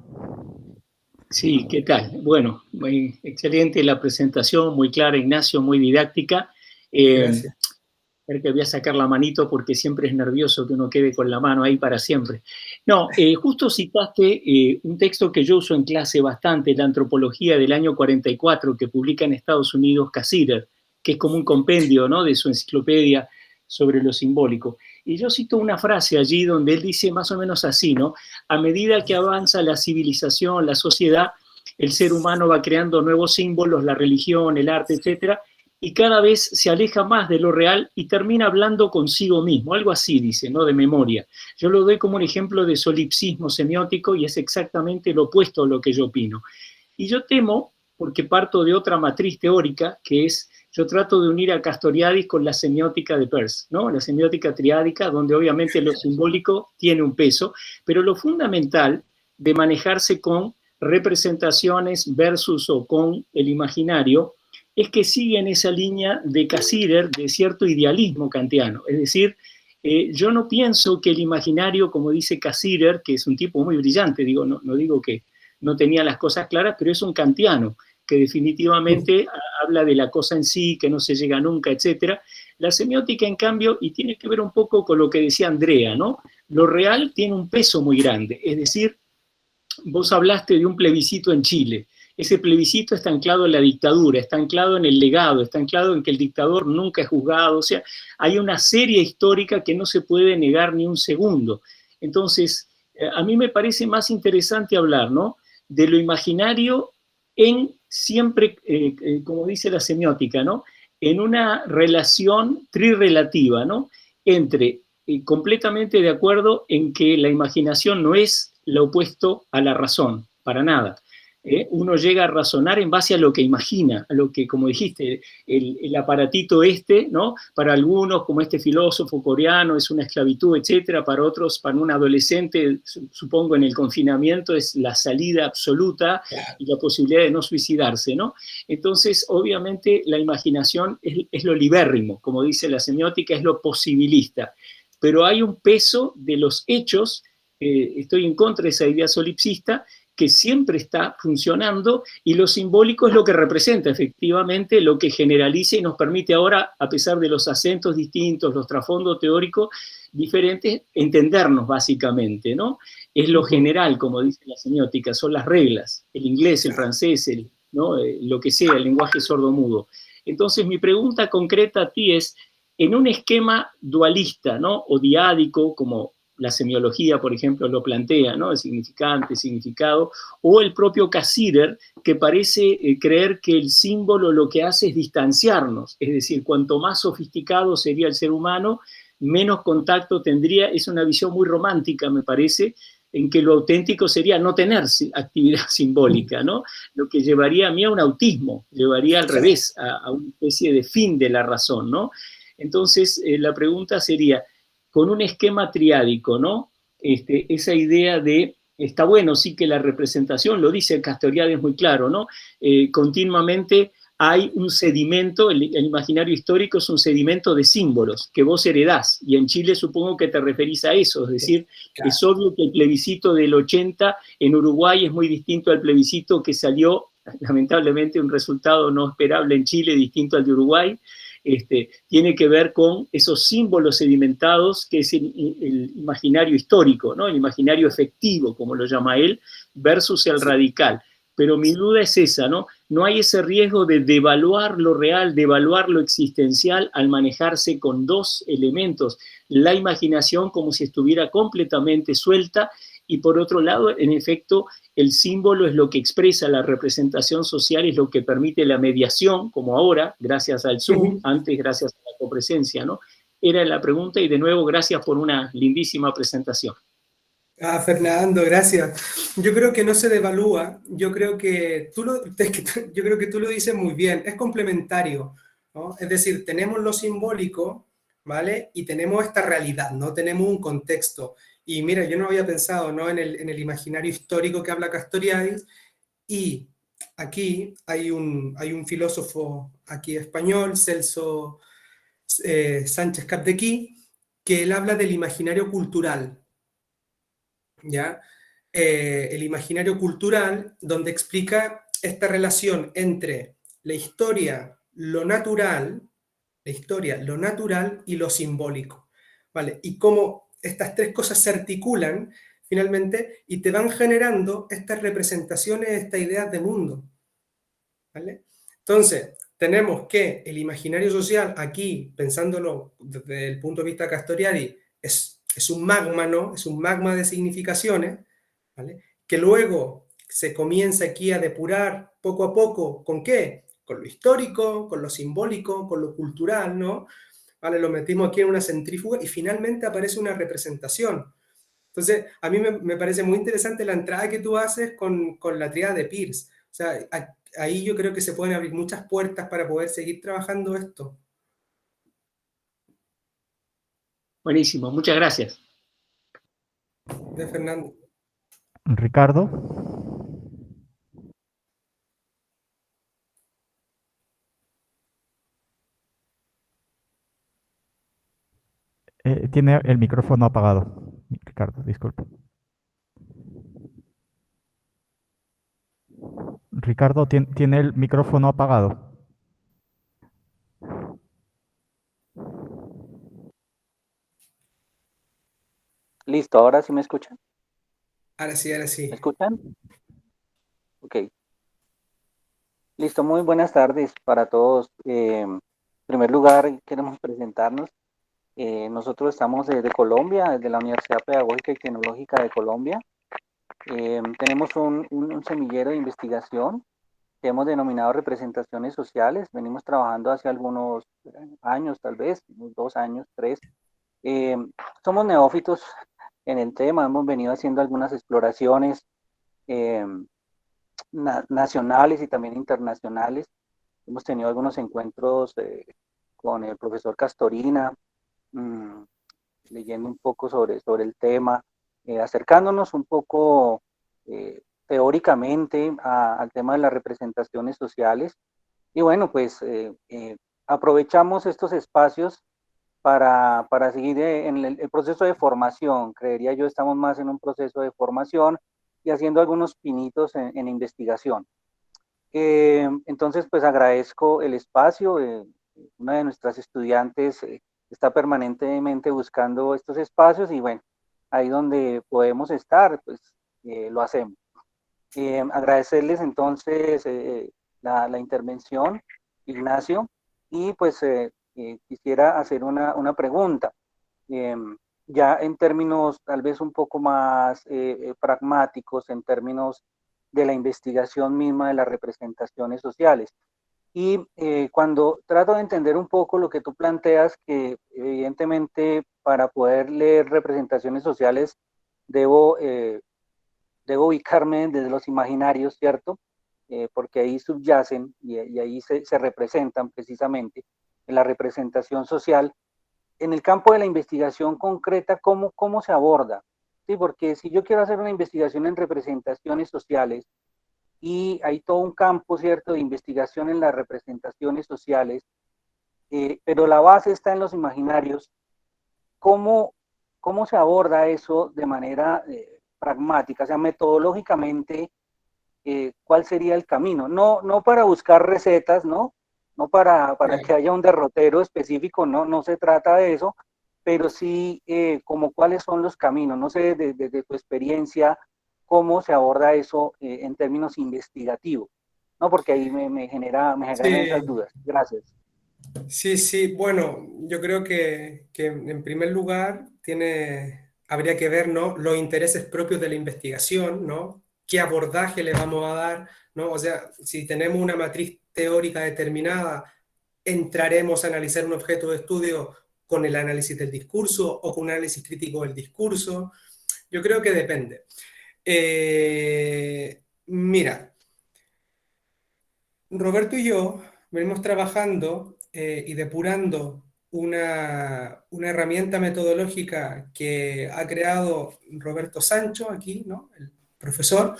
Sí, ¿qué tal? Bueno, muy excelente la presentación, muy clara, Ignacio, muy didáctica. Gracias. Creo que voy a sacar la manito porque siempre es nervioso que uno quede con la mano ahí para siempre. No, justo citaste un texto que yo uso en clase bastante, la antropología del año 44, que publica en Estados Unidos Cassirer, que es como un compendio, ¿no?, de su enciclopedia sobre lo simbólico. Y yo cito una frase allí donde él dice más o menos así, ¿no? A medida que avanza la civilización, la sociedad, el ser humano va creando nuevos símbolos, la religión, el arte, etcétera, y cada vez se aleja más de lo real y termina hablando consigo mismo, algo así dice, ¿no?, de memoria. Yo lo doy como un ejemplo de solipsismo semiótico y es exactamente lo opuesto a lo que yo opino. Y yo temo, porque parto de otra matriz teórica, que es, yo trato de unir a Castoriadis con la semiótica de Peirce, ¿no?, la semiótica triádica, donde obviamente lo simbólico tiene un peso, pero lo fundamental de manejarse con representaciones versus o con el imaginario, es que sigue en esa línea de Cassirer, de cierto idealismo kantiano. Es decir, yo no pienso que el imaginario, como dice Cassirer, que es un tipo muy brillante, digo, no digo que no tenía las cosas claras, pero es un kantiano, que definitivamente habla de la cosa en sí, que no se llega nunca, etc. La semiótica, en cambio, y tiene que ver un poco con lo que decía Andrea, ¿no? Lo real tiene un peso muy grande, es decir, vos hablaste de un plebiscito en Chile. Ese plebiscito está anclado en la dictadura, está anclado en el legado, está anclado en que el dictador nunca es juzgado. O sea, hay una serie histórica que no se puede negar ni un segundo. Entonces, a mí me parece más interesante hablar, ¿no?, de lo imaginario en siempre, como dice la semiótica, ¿no?, en una relación trirrelativa, ¿no?, entre completamente de acuerdo en que la imaginación no es lo opuesto a la razón, para nada. Uno llega a razonar en base a lo que imagina, a lo que, como dijiste, el aparatito ¿no?, para algunos, como este filósofo coreano, es una esclavitud, etcétera, para otros, para un adolescente, supongo en el confinamiento, es la salida absoluta y la posibilidad de no suicidarse, ¿no? Entonces, obviamente, la imaginación es lo libérrimo, como dice la semiótica, es lo posibilista, pero hay un peso de los hechos estoy en contra de esa idea solipsista que siempre está funcionando, y lo simbólico es lo que representa efectivamente, lo que generaliza y nos permite ahora, a pesar de los acentos distintos, los trasfondos teóricos diferentes, entendernos básicamente, ¿no? Es lo general, como dice la semiótica, son las reglas, el inglés, el francés, ¿no? Lo que sea, el lenguaje sordo-mudo. Entonces mi pregunta concreta a ti es, en un esquema dualista, ¿no? O diádico, como la semiología, por ejemplo, lo plantea, ¿no? El significante, significado, o el propio Cassirer, que parece creer que el símbolo lo que hace es distanciarnos, es decir, cuanto más sofisticado sería el ser humano, menos contacto tendría. Es una visión muy romántica, me parece, en que lo auténtico sería no tener actividad simbólica, ¿no? Lo que llevaría a mí a un autismo, llevaría al revés, a una especie de fin de la razón, ¿no? Entonces, la pregunta sería, con un esquema triádico, ¿no? Esa idea de, está bueno, sí que la representación, lo dice Castoriadis muy claro, ¿no? Continuamente hay un sedimento, el imaginario histórico es un sedimento de símbolos que vos heredás, y en Chile supongo que te referís a eso, es decir, claro, es obvio que el plebiscito del 80 en Uruguay es muy distinto al plebiscito que salió, lamentablemente un resultado no esperable en Chile, distinto al de Uruguay. Tiene que ver con esos símbolos sedimentados que es el imaginario histórico, ¿no? El imaginario efectivo, como lo llama él, versus el radical. Pero mi duda es esa, ¿no? No hay ese riesgo de devaluar lo real, devaluar lo existencial al manejarse con dos elementos, la imaginación como si estuviera completamente suelta, y por otro lado, en efecto, el símbolo es lo que expresa la representación social, es lo que permite la mediación, como ahora, gracias al Zoom, antes gracias a la copresencia, ¿no? Era la pregunta, y de nuevo, gracias por una lindísima presentación. Ah, Fernando, gracias. Yo creo que no se devalúa, yo creo que tú lo dices muy bien, es complementario, ¿no? Es decir, tenemos lo simbólico, ¿vale? Y tenemos esta realidad, ¿no? Tenemos un contexto. Y mira, yo no había pensado, ¿no? En el imaginario histórico que habla Castoriadis, y aquí hay un filósofo aquí español, Celso Sánchez Capdequí, que él habla del imaginario cultural, ¿ya? El imaginario cultural, donde explica esta relación entre la historia, lo natural y lo simbólico, ¿vale? Y cómo estas tres cosas se articulan finalmente y te van generando estas representaciones, estas ideas de mundo, ¿vale? Entonces, tenemos que el imaginario social aquí, pensándolo desde el punto de vista Castoriadi, es un magma, ¿no? Es un magma de significaciones, ¿vale? Que luego se comienza aquí a depurar poco a poco, ¿con qué? Con lo histórico, con lo simbólico, con lo cultural, ¿no? ¿Vale? Lo metimos aquí en una centrífuga y finalmente aparece una representación. Entonces, a mí me parece muy interesante la entrada que tú haces con la tríada de Peirce. O sea, ahí yo creo que se pueden abrir muchas puertas para poder seguir trabajando esto. Buenísimo, muchas gracias. De Fernando. Ricardo. Tiene el micrófono apagado, Ricardo, disculpe. Ricardo, tiene el micrófono apagado. Listo, ¿ahora sí me escuchan? Ahora sí, ahora sí. ¿Me escuchan? Ok. Listo, muy buenas tardes para todos. En primer lugar, queremos presentarnos. Nosotros estamos desde Colombia, desde la Universidad Pedagógica y Tecnológica de Colombia. Tenemos un semillero de investigación que hemos denominado representaciones sociales. Venimos trabajando hace algunos años, tal vez, unos 2 años, 3. Somos neófitos en el tema, hemos venido haciendo algunas exploraciones nacionales y también internacionales. Hemos tenido algunos encuentros con el profesor Castorina, leyendo un poco sobre el tema, acercándonos un poco teóricamente al tema de las representaciones sociales. Y bueno, pues aprovechamos estos espacios para seguir en el proceso de formación. Creería yo, estamos más en un proceso de formación y haciendo algunos pinitos en investigación. Entonces, pues agradezco el espacio. Una de nuestras estudiantes está permanentemente buscando estos espacios y bueno, ahí donde podemos estar, pues lo hacemos. Agradecerles entonces la intervención, Ignacio, y pues quisiera hacer una pregunta. Ya en términos tal vez un poco más pragmáticos, en términos de la investigación misma de las representaciones sociales. Y cuando trato de entender un poco lo que tú planteas, que evidentemente para poder leer representaciones sociales debo ubicarme desde los imaginarios, ¿cierto? Porque ahí subyacen y ahí se representan precisamente en la representación social. En el campo de la investigación concreta, ¿cómo se aborda? Sí, porque si yo quiero hacer una investigación en representaciones sociales y hay todo un campo, ¿cierto?, de investigación en las representaciones sociales, pero la base está en los imaginarios, ¿cómo se aborda eso de manera pragmática? O sea, metodológicamente, ¿cuál sería el camino? No para buscar recetas, ¿no? No para que haya un derrotero específico, no se trata de eso, pero sí como cuáles son los caminos. No sé, desde tu experiencia, cómo se aborda eso en términos investigativos, ¿no? Porque ahí me generan esas Sí, dudas. Gracias. sí, bueno, yo creo que en primer lugar habría que ver, ¿no?, los intereses propios de la investigación, ¿no? ¿Qué abordaje le vamos a dar, ¿no? O sea, si tenemos una matriz teórica determinada, entraremos a analizar un objeto de estudio con el análisis del discurso o con un análisis crítico del discurso. Yo creo que depende. Mira, Roberto y yo venimos trabajando y depurando una herramienta metodológica que ha creado Roberto Sancho aquí, ¿no?, el profesor,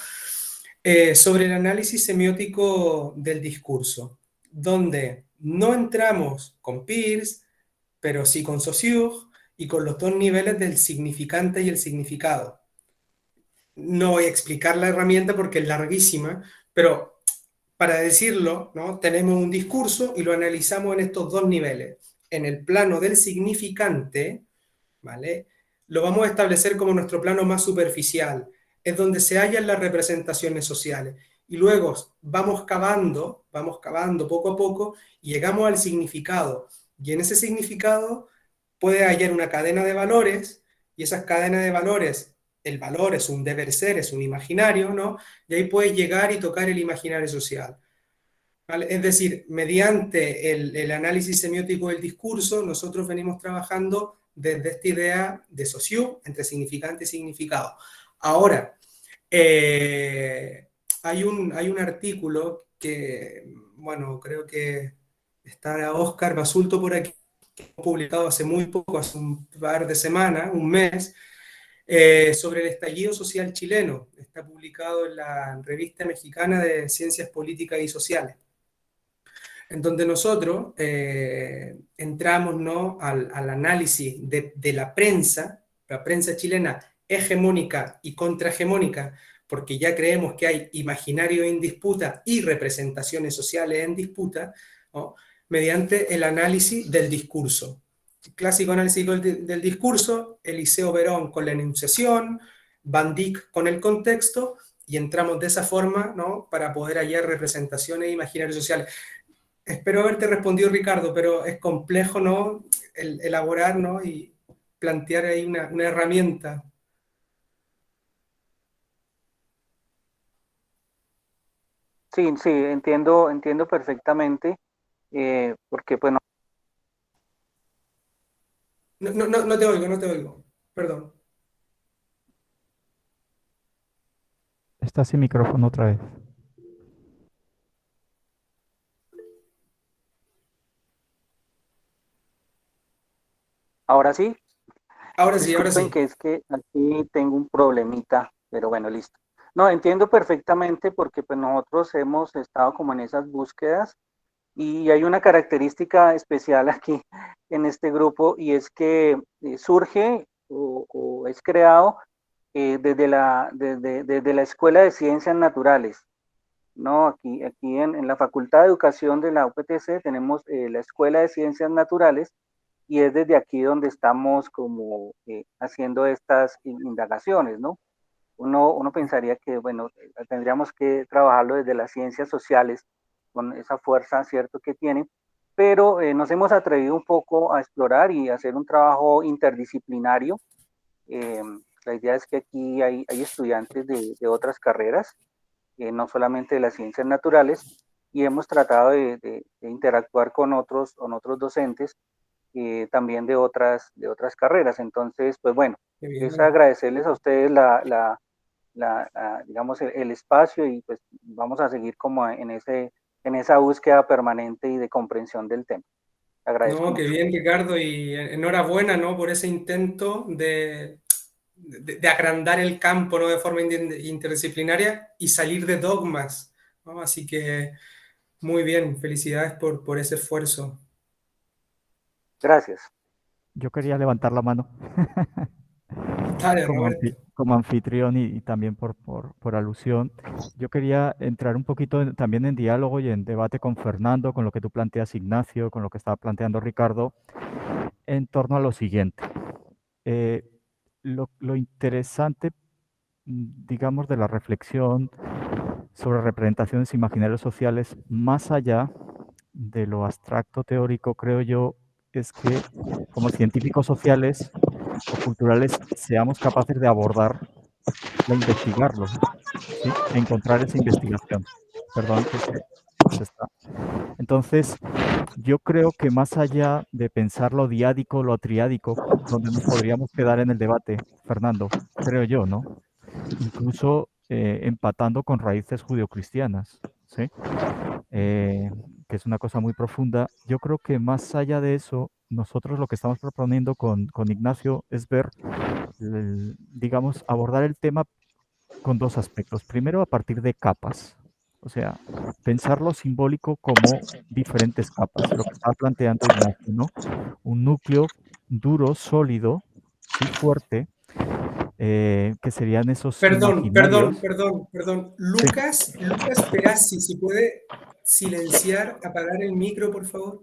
sobre el análisis semiótico del discurso, donde no entramos con Peirce, pero sí con Saussure y con los dos niveles del significante y el significado. No voy a explicar la herramienta porque es larguísima, pero para decirlo, ¿no?, tenemos un discurso y lo analizamos en estos dos niveles. En el plano del significante, ¿vale?, lo vamos a establecer como nuestro plano más superficial, es donde se hallan las representaciones sociales. Y luego vamos cavando poco a poco y llegamos al significado. Y en ese significado puede hallar una cadena de valores, y esas cadenas de valores, el valor es un deber ser, es un imaginario, ¿no? Y ahí puedes llegar y tocar el imaginario social. ¿Vale? Es decir, mediante el análisis semiótico del discurso, nosotros venimos trabajando desde esta idea de Saussure, entre significante y significado. Ahora, hay un artículo que, bueno, creo que está Oscar Basulto por aquí, que hemos publicado hace muy poco, hace un par de semanas, un mes, sobre el estallido social chileno. Está publicado en la Revista Mexicana de Ciencias Políticas y Sociales, en donde nosotros entramos, ¿no?, al análisis de la prensa chilena hegemónica y contrahegemónica, porque ya creemos que hay imaginario en disputa y representaciones sociales en disputa, ¿no?, mediante el análisis del discurso. Clásico análisis del discurso, Eliseo Verón con la enunciación, Van Dyck con el contexto, y entramos de esa forma, ¿no?, para poder hallar representaciones e imaginarios sociales. Espero haberte respondido, Ricardo, pero es complejo, ¿no?, elaborar, ¿no?, y plantear ahí una herramienta. Sí, sí, entiendo perfectamente, porque bueno, No te oigo, perdón. Está sin micrófono otra vez. ahora sí, Ahora disculpen sí. que es que aquí tengo un problemita, pero bueno, listo. No, entiendo perfectamente porque pues nosotros hemos estado como en esas búsquedas Y hay una característica especial aquí en este grupo, y es que surge o es creado desde la Escuela de Ciencias Naturales, ¿no? Aquí en la Facultad de Educación de la UPTC tenemos la Escuela de Ciencias Naturales, y es desde aquí donde estamos como haciendo estas indagaciones, ¿no? Uno pensaría que, bueno, tendríamos que trabajarlo desde las ciencias sociales, con esa fuerza, ¿cierto?, que tienen, pero nos hemos atrevido un poco a explorar y hacer un trabajo interdisciplinario. La idea es que aquí hay estudiantes de otras carreras, no solamente de las ciencias naturales, y hemos tratado de interactuar con otros docentes también de otras carreras. Entonces, pues bueno, es agradecerles a ustedes digamos, el espacio, y pues vamos a seguir como en esa búsqueda permanente y de comprensión del tema. Agradezco No, mucho. qué bien, Ricardo, y enhorabuena, ¿no?, por ese intento de agrandar el campo, ¿no?, de forma interdisciplinaria y salir de dogmas, ¿no? Así que muy bien, felicidades por ese esfuerzo. Gracias. Yo quería levantar la mano Dale, Roberto. como anfitrión y también por alusión. Yo quería entrar un poquito también en diálogo y en debate con Fernando, con lo que tú planteas, Ignacio, con lo que estaba planteando Ricardo, en torno a lo siguiente. Lo interesante, digamos, de la reflexión sobre representaciones imaginarios sociales, más allá de lo abstracto teórico, creo yo, es que como científicos sociales o culturales seamos capaces de abordar e investigarlo, ¿sí? Encontrar esa investigación. Perdón, que se está. Entonces, yo creo que más allá de pensar lo diádico, lo triádico, donde nos podríamos quedar en el debate, Fernando, creo yo, ¿no? Incluso empatando con raíces judeocristianas, ¿sí? Que es una cosa muy profunda. Yo creo que más allá de eso, nosotros lo que estamos proponiendo con Ignacio es ver, digamos, abordar el tema con dos aspectos. Primero, a partir de capas. O sea, pensar lo simbólico como diferentes capas, lo que estaba planteando Ignacio, ¿no? Un núcleo duro, sólido, sí, fuerte, que serían esos imaginarios. Perdón. Sí, Lucas Perazzi, si puede silenciar, apagar el micro, por favor.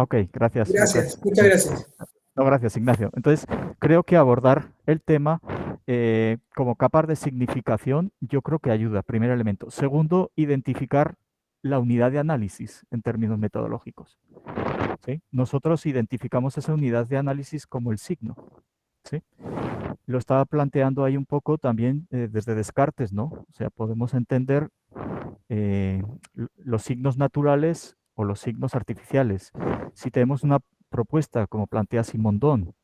ok, gracias, Lucas. Gracias, muchas gracias. No, gracias, Ignacio. Entonces, creo que abordar el tema como capas de significación, yo creo que ayuda, primer elemento. Segundo, identificar la unidad de análisis en términos metodológicos, ¿sí? Nosotros identificamos esa unidad de análisis como el signo, ¿sí? Lo estaba planteando ahí un poco también desde Descartes, ¿no? O sea, podemos entender los signos naturales o los signos artificiales. Si tenemos una propuesta, como plantea Simondón,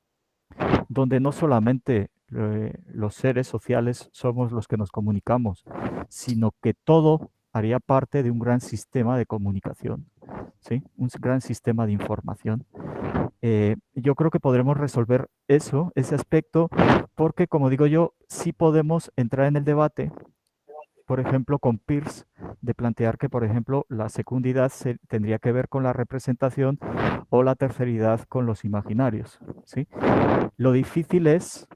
donde no solamente los seres sociales somos los que nos comunicamos, sino que todo haría parte de un gran sistema de comunicación, ¿sí? Un gran sistema de información. Yo creo que podremos resolver eso, ese aspecto, porque, como digo yo, sí podemos entrar en el debate, por ejemplo, con Peirce, de plantear que, por ejemplo, la secundidad tendría que ver con la representación o la terceridad con los imaginarios, ¿sí? Lo difícil es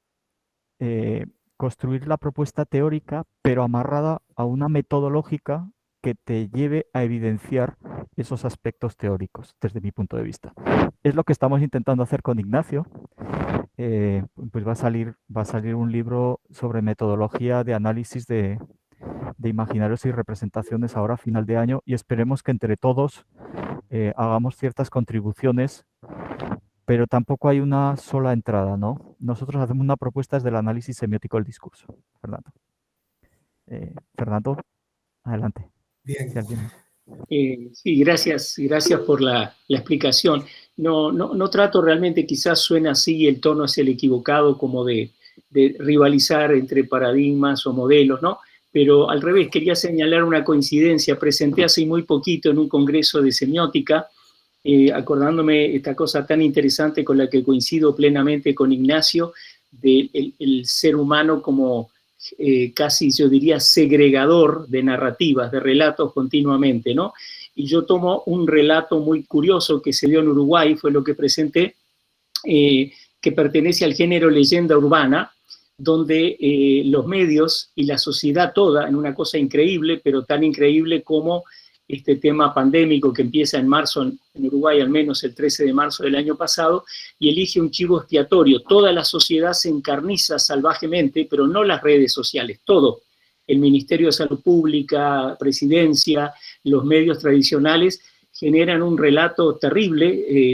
construir la propuesta teórica, pero amarrada a una metodológica que te lleve a evidenciar esos aspectos teóricos, desde mi punto de vista. Es lo que estamos intentando hacer con Ignacio. Pues va a salir un libro sobre metodología de análisis de imaginarios y representaciones ahora a final de año, y esperemos que entre todos hagamos ciertas contribuciones, pero tampoco hay una sola entrada, ¿no? Nosotros hacemos una propuesta desde el análisis semiótico del discurso. Fernando. Fernando, adelante. Bien. Si alguien... Sí, gracias por la explicación. No trato realmente, quizás suena así, el tono es el equivocado, como de rivalizar entre paradigmas o modelos, ¿no? Pero al revés, quería señalar una coincidencia. Presenté hace muy poquito en un congreso de semiótica, acordándome esta cosa tan interesante con la que coincido plenamente con Ignacio, del el ser humano como casi yo diría segregador de narrativas, de relatos continuamente, ¿no? y yo tomo un relato muy curioso que se dio en Uruguay, fue lo que presenté, que pertenece al género leyenda urbana, donde los medios y la sociedad toda, en una cosa increíble, pero tan increíble como este tema pandémico que empieza en marzo, en Uruguay al menos el 13 de marzo del año pasado, y elige un chivo expiatorio. Toda la sociedad se encarniza salvajemente, pero no las redes sociales, todo. El Ministerio de Salud Pública, Presidencia, los medios tradicionales, generan un relato terrible,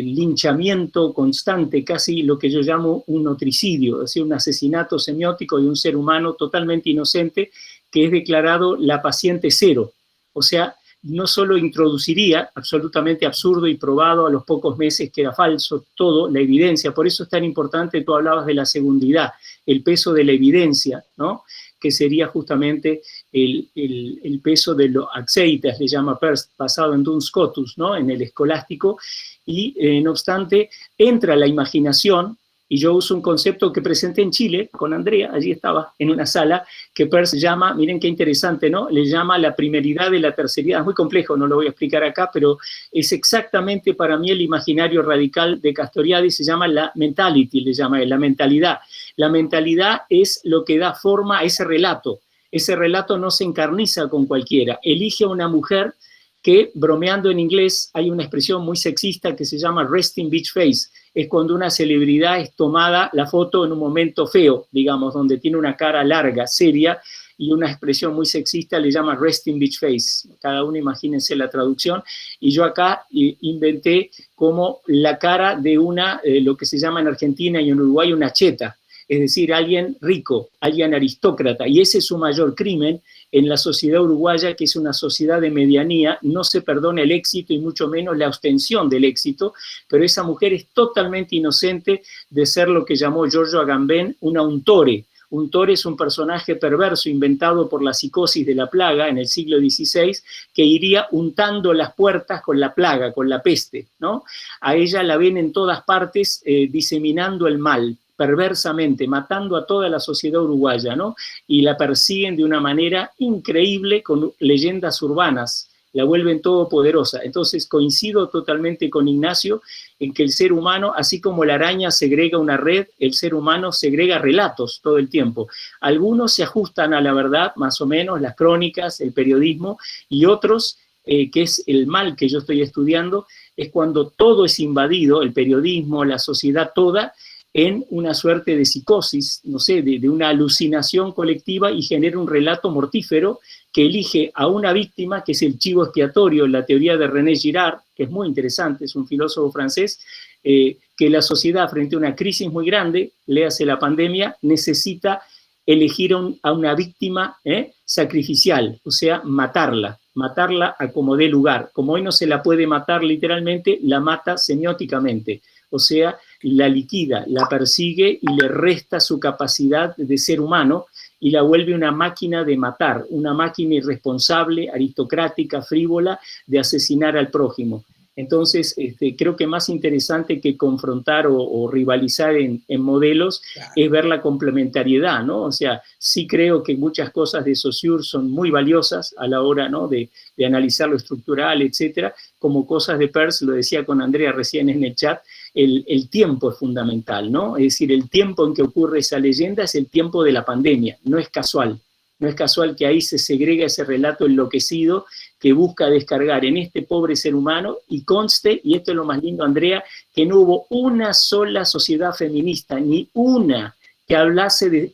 linchamiento constante, casi lo que yo llamo un notricidio, es decir, un asesinato semiótico de un ser humano totalmente inocente que es declarado la paciente cero. O sea, no solo introduciría, absolutamente absurdo y probado a los pocos meses que era falso, todo, la evidencia, por eso es tan importante, tú hablabas de la segundidad, el peso de la evidencia, ¿no? Que sería justamente el peso de los aceites, le llama Peirce, basado en Duns Scotus, ¿no? En el escolástico, y no obstante, entra la imaginación, y yo uso un concepto que presenté en Chile con Andrea, allí estaba en una sala, que Peirce llama, miren qué interesante, ¿no? Le llama la primeridad de la terceridad, es muy complejo, no lo voy a explicar acá, pero es exactamente para mí el imaginario radical de Castoriadis, se llama la mentality, le llama la mentalidad. La mentalidad es lo que da forma a ese relato. Ese relato no se encarniza con cualquiera. Elige a una mujer que, bromeando en inglés, hay una expresión muy sexista que se llama resting bitch face. Es cuando una celebridad es tomada la foto en un momento feo, digamos, donde tiene una cara larga, seria, y una expresión muy sexista le llama resting bitch face. Cada uno imagínense la traducción. Y yo acá inventé como la cara de una, lo que se llama en Argentina y en Uruguay, una cheta. Es decir, alguien rico, alguien aristócrata, y ese es su mayor crimen en la sociedad uruguaya, que es una sociedad de medianía, no se perdona el éxito y mucho menos la ostensión del éxito, pero esa mujer es totalmente inocente de ser lo que llamó Giorgio Agamben una untore. Untore es un personaje perverso inventado por la psicosis de la plaga en el siglo XVI, que iría untando las puertas con la plaga, con la peste, ¿no? A ella la ven en todas partes diseminando el mal, perversamente, matando a toda la sociedad uruguaya, ¿no? Y la persiguen de una manera increíble con leyendas urbanas, la vuelven todopoderosa. Entonces coincido totalmente con Ignacio en que el ser humano, así como la araña segrega una red, el ser humano segrega relatos todo el tiempo. Algunos se ajustan a la verdad, más o menos, las crónicas, el periodismo, y otros, que es el mal que yo estoy estudiando, es cuando todo es invadido, el periodismo, la sociedad toda, en una suerte de psicosis, no sé, de una alucinación colectiva y genera un relato mortífero que elige a una víctima, que es el chivo expiatorio, la teoría de René Girard, que es muy interesante, es un filósofo francés, que la sociedad frente a una crisis muy grande, léase la pandemia, necesita elegir a una víctima sacrificial, o sea, matarla a como dé lugar. Como hoy no se la puede matar literalmente, la mata semióticamente, o sea, la liquida, la persigue y le resta su capacidad de ser humano y la vuelve una máquina de matar, una máquina irresponsable, aristocrática, frívola, de asesinar al prójimo. Entonces, creo que más interesante que confrontar o rivalizar en modelos es ver la complementariedad, ¿no? O sea, sí creo que muchas cosas de Saussure son muy valiosas a la hora, ¿no?, de analizar lo estructural, etcétera, como cosas de Peirce, lo decía con Andrea recién en el chat, el tiempo es fundamental, ¿no? Es decir, el tiempo en que ocurre esa leyenda es el tiempo de la pandemia, no es casual. No es casual que ahí se segrega ese relato enloquecido que busca descargar en este pobre ser humano, y conste, y esto es lo más lindo, Andrea, que no hubo una sola sociedad feminista, ni una, que hablase de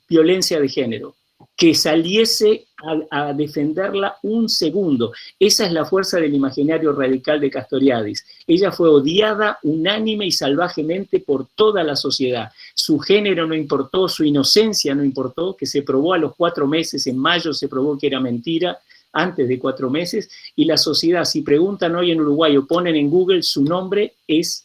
violencia de género, que saliese a defenderla un segundo. Esa es la fuerza del imaginario radical de Castoriadis. Ella fue odiada unánime y salvajemente por toda la sociedad. Su género no importó, su inocencia no importó, que se probó a los 4 meses, en mayo se probó que era mentira, antes de 4 meses, y la sociedad, si preguntan hoy en Uruguay o ponen en Google, su nombre es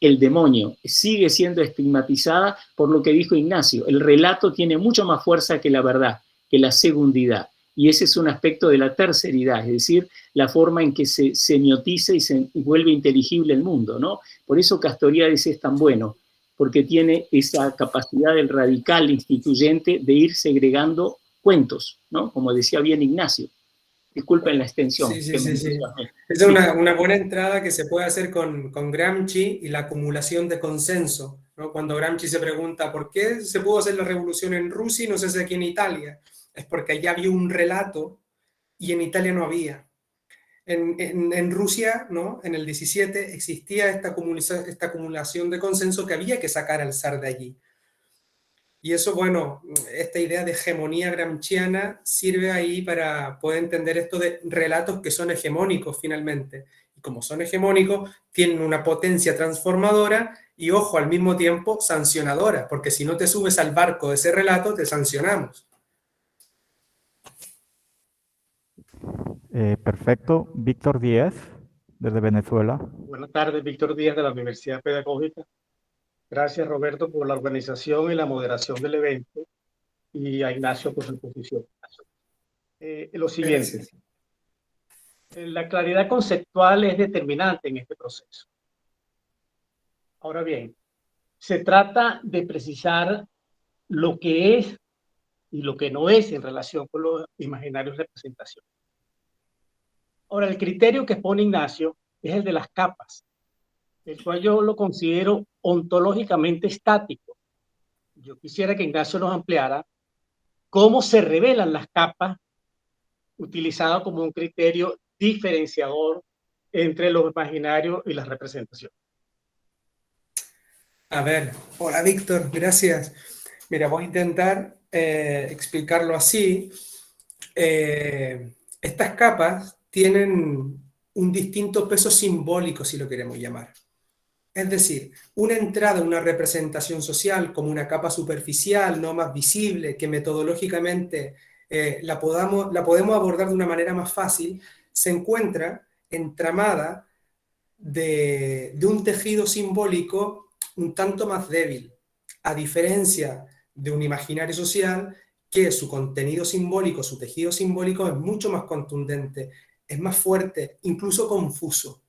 el demonio, sigue siendo estigmatizada por lo que dijo Ignacio. El relato tiene mucho más fuerza que la verdad, que la segundidad, y ese es un aspecto de la terceridad, es decir, la forma en que se semiotiza y se vuelve inteligible el mundo, ¿no? Por eso Castoriadis es tan bueno, porque tiene esa capacidad del radical instituyente de ir segregando cuentos, ¿no? Como decía bien Ignacio. Disculpen la extensión. Sí, sí, que sí, me sí. entusiasmé. Esa es una buena entrada que se puede hacer con Gramsci y la acumulación de consenso, ¿no? Cuando Gramsci se pregunta por qué se pudo hacer la revolución en Rusia y no se hace aquí en Italia, es porque allá había un relato y en Italia no había. En Rusia, ¿no? En el 17 existía esta acumulación de consenso que había que sacar al zar de allí. Y eso, bueno, esta idea de hegemonía gramsciana sirve ahí para poder entender esto de relatos que son hegemónicos finalmente. Y como son hegemónicos, tienen una potencia transformadora y, ojo, al mismo tiempo sancionadora, porque si no te subes al barco de ese relato, te sancionamos. Perfecto. Víctor Díaz, desde Venezuela. Buenas tardes, Víctor Díaz de la Universidad Pedagógica. Gracias, Roberto, por la organización y la moderación del evento y a Ignacio por su exposición. Lo siguiente, Gracias. la claridad conceptual es determinante en este proceso. Ahora bien, se trata de precisar lo que es y lo que no es en relación con los imaginarios representaciones. Ahora, el criterio que pone Ignacio es el de las capas, el cual yo lo considero ontológicamente estático. Yo quisiera que Ignacio nos ampliara cómo se revelan las capas utilizadas como un criterio diferenciador entre los imaginarios y las representaciones. A ver, hola Víctor, gracias. Mira, voy a intentar explicarlo así. Estas capas tienen un distinto peso simbólico, si lo queremos llamar. Es decir, una entrada en una representación social como una capa superficial, no más visible, que metodológicamente la podemos abordar de una manera más fácil, se encuentra entramada de un tejido simbólico un tanto más débil, a diferencia de un imaginario social que su contenido simbólico, su tejido simbólico es mucho más contundente, es más fuerte, incluso confuso.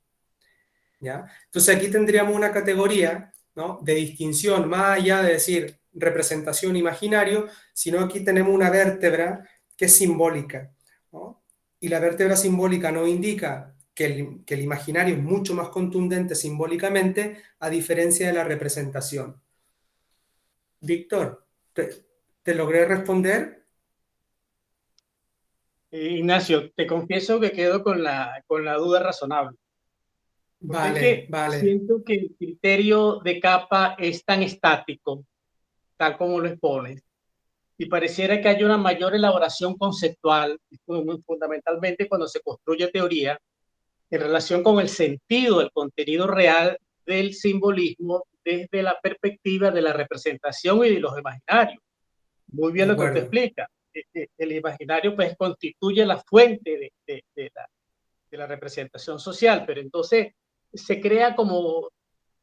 ¿Ya? Entonces aquí tendríamos una categoría, ¿no?, de distinción, más allá de decir representación imaginario, sino aquí tenemos una vértebra que es simbólica, ¿no? Y la vértebra simbólica nos indica que el imaginario es mucho más contundente simbólicamente, a diferencia de la representación. Víctor, ¿te logré responder? Ignacio, te confieso que quedo con la duda razonable. Porque es que Vale. siento que el criterio de capa es tan estático, tal como lo expones, y pareciera que hay una mayor elaboración conceptual, fundamentalmente cuando se construye teoría, en relación con el sentido, el contenido real del simbolismo desde la perspectiva de la representación y de los imaginarios. Muy bien lo que usted explica. El imaginario pues constituye la fuente de la representación social, pero entonces se crea como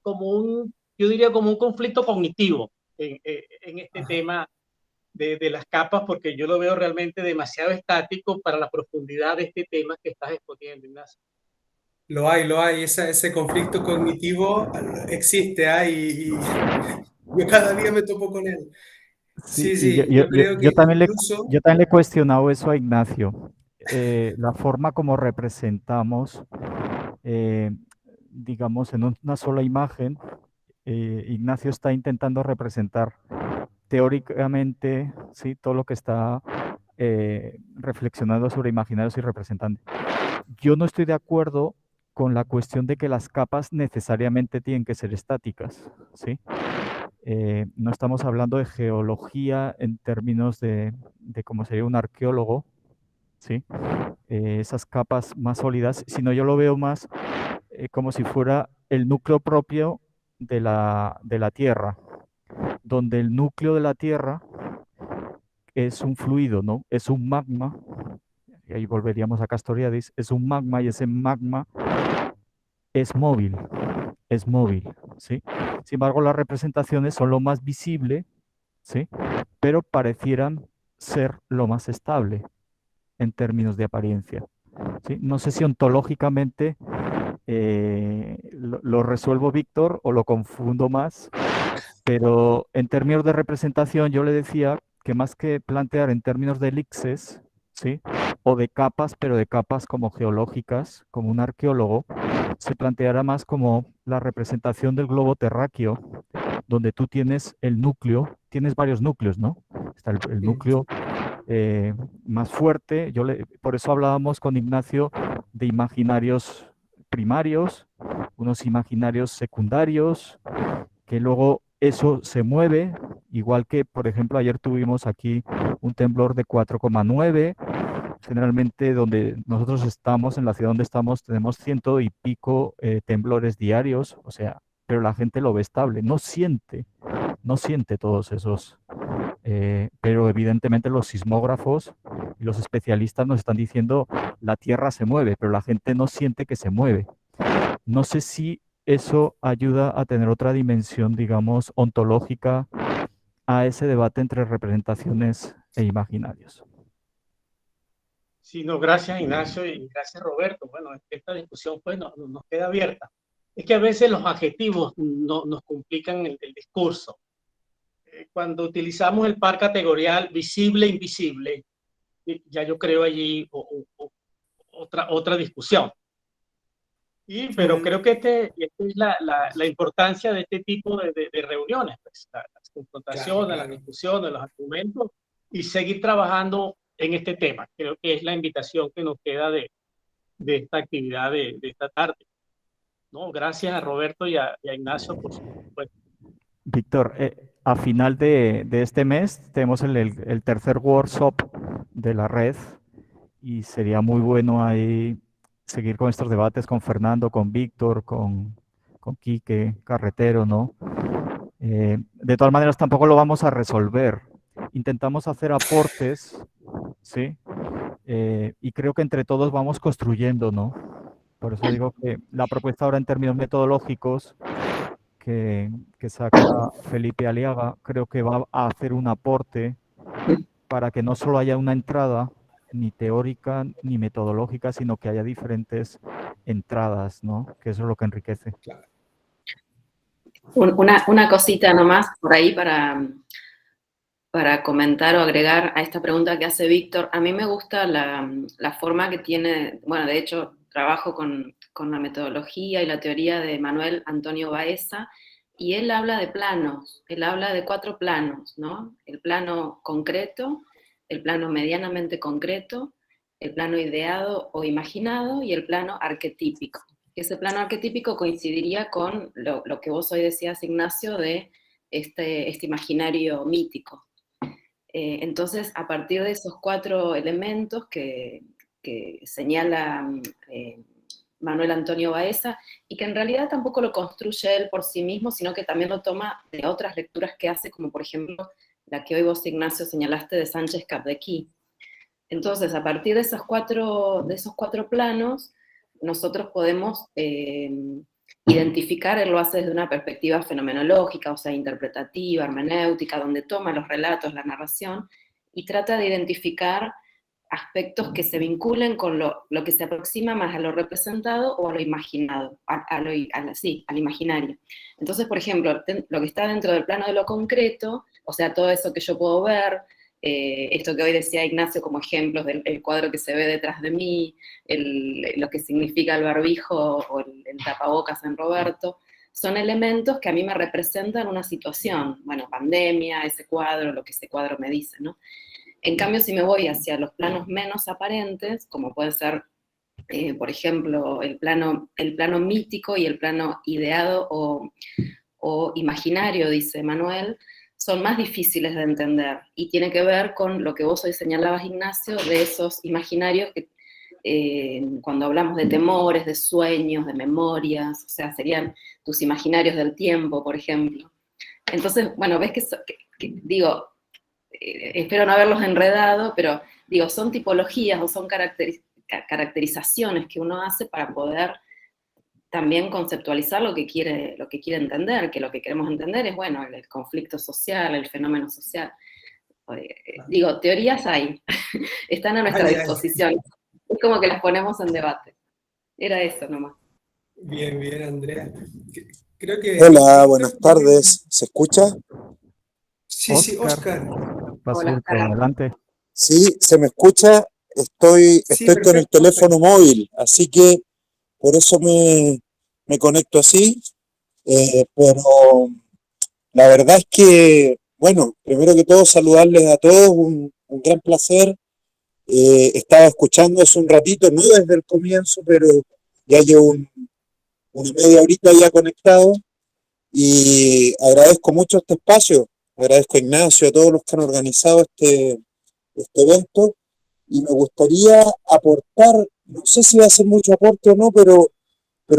un, yo diría como un conflicto cognitivo en este tema de las capas, porque yo lo veo realmente demasiado estático para la profundidad de este tema que estás exponiendo, Ignacio. Lo hay, ese conflicto cognitivo existe, y yo cada día me topo con él. Sí, Sí, y yo creo que yo también incluso... le he cuestionado eso a Ignacio. La forma como representamos, digamos, en una sola imagen, Ignacio está intentando representar teóricamente, sí, todo lo que está reflexionando sobre imaginarios y representantes. Yo no estoy de acuerdo con la cuestión de que las capas necesariamente tienen que ser estáticas, ¿sí? No estamos hablando de geología en términos de cómo sería un arqueólogo, ¿sí? Esas capas más sólidas, sino yo lo veo más como si fuera el núcleo propio de la Tierra, donde el núcleo de la Tierra es un fluido, ¿no? Es un magma, y ahí volveríamos a Castoriadis, es un magma y ese magma es móvil, ¿sí? Sin embargo, las representaciones son lo más visible, ¿sí? Pero parecieran ser lo más estable en términos de apariencia, ¿sí? No sé si ontológicamente lo resuelvo, Víctor, o lo confundo más, pero en términos de representación yo le decía que más que plantear en términos de elixes, ¿sí?, o de capas, pero de capas como geológicas, como un arqueólogo, se planteara más como la representación del globo terráqueo, donde tú tienes el núcleo, tienes varios núcleos, ¿no? Está el núcleo más fuerte, por eso hablábamos con Ignacio de imaginarios primarios, unos imaginarios secundarios, que luego eso se mueve, igual que, por ejemplo, ayer tuvimos aquí un temblor de 4,9. Generalmente donde nosotros estamos, en la ciudad donde estamos, tenemos 100 y pico temblores diarios, o sea, pero la gente lo ve estable, no siente todos esos. Pero evidentemente los sismógrafos y los especialistas nos están diciendo la Tierra se mueve, pero la gente no siente que se mueve. No sé si eso ayuda a tener otra dimensión, digamos, ontológica a ese debate entre representaciones e imaginarios. Sí, no, gracias Ignacio y gracias Roberto. Bueno, esta discusión pues nos queda abierta. Es que a veces los adjetivos nos complican el discurso. Cuando utilizamos el par categorial visible, invisible, ya yo creo allí otra discusión. Pero creo que esta es la importancia de este tipo de reuniones, pues, las confrontaciones, Claro. las discusiones, los argumentos, y seguir trabajando en este tema. Creo que es la invitación que nos queda de esta actividad de esta tarde. ¿No? Gracias a Roberto y a Ignacio por supuesto. Víctor, a final de este mes tenemos el tercer workshop de la red y sería muy bueno ahí seguir con estos debates con Fernando, con Víctor, con Quique, Carretero, ¿no? De todas maneras, tampoco lo vamos a resolver. Intentamos hacer aportes, ¿sí? Y creo que entre todos vamos construyendo, ¿no? Por eso digo que la propuesta ahora en términos metodológicos que saca Felipe Aliaga, creo que va a hacer un aporte para que no solo haya una entrada ni teórica ni metodológica, sino que haya diferentes entradas, ¿no? Que eso es lo que enriquece. Claro. Una cosita nomás por ahí para comentar o agregar a esta pregunta que hace Víctor. A mí me gusta la forma que tiene, bueno, de hecho trabajo con la metodología y la teoría de Manuel Antonio Baeza, y él habla de planos, él habla de 4 planos, ¿no? El plano concreto, el plano medianamente concreto, el plano ideado o imaginado y el plano arquetípico. Ese plano arquetípico coincidiría con lo que vos hoy decías, Ignacio, de este imaginario mítico. Entonces, a partir de esos 4 elementos que señala Manuel Antonio Baeza, y que en realidad tampoco lo construye él por sí mismo, sino que también lo toma de otras lecturas que hace, como por ejemplo la que hoy vos, Ignacio, señalaste de Sánchez Capdequí. Entonces, a partir de esos cuatro planos, nosotros podemos identificar, él lo hace desde una perspectiva fenomenológica, o sea, interpretativa, hermenéutica, donde toma los relatos, la narración, y trata de identificar aspectos que se vinculen con lo que se aproxima más a lo representado o a lo imaginado, al imaginario. Entonces, por ejemplo, lo que está dentro del plano de lo concreto, o sea, todo eso que yo puedo ver, esto que hoy decía Ignacio como ejemplos del cuadro que se ve detrás de mí, lo que significa el barbijo o el tapabocas en Roberto, son elementos que a mí me representan una situación, bueno, pandemia, ese cuadro, lo que ese cuadro me dice, ¿no? En cambio, si me voy hacia los planos menos aparentes, como puede ser, por ejemplo, el plano mítico y el plano ideado o imaginario, dice Manuel, son más difíciles de entender y tiene que ver con lo que vos hoy señalabas, Ignacio, de esos imaginarios que cuando hablamos de temores, de sueños, de memorias, o sea, serían tus imaginarios del tiempo, por ejemplo. Entonces, bueno, ves que digo, espero no haberlos enredado, pero digo, son tipologías o son caracterizaciones que uno hace para poder también conceptualizar lo que quiere entender, que lo que queremos entender es, bueno, el conflicto social, el fenómeno social. Digo, teorías hay, están a nuestra disposición. Es como que las ponemos en debate. Era eso nomás. Bien, Andrea. Creo que... Hola, buenas tardes. ¿Se escucha? Sí, Oscar. Basurto, adelante. Sí, se me escucha. estoy Sí, con el perfecto. teléfono móvil, así que por eso me conecto así, pero la verdad es que, bueno, primero que todo saludarles a todos, un gran placer. Estaba escuchando hace un ratito, no desde el comienzo, pero ya llevo una media horita ya conectado y agradezco mucho este espacio, agradezco a Ignacio, a todos los que han organizado este evento y me gustaría aportar, no sé si va a ser mucho aporte o no, pero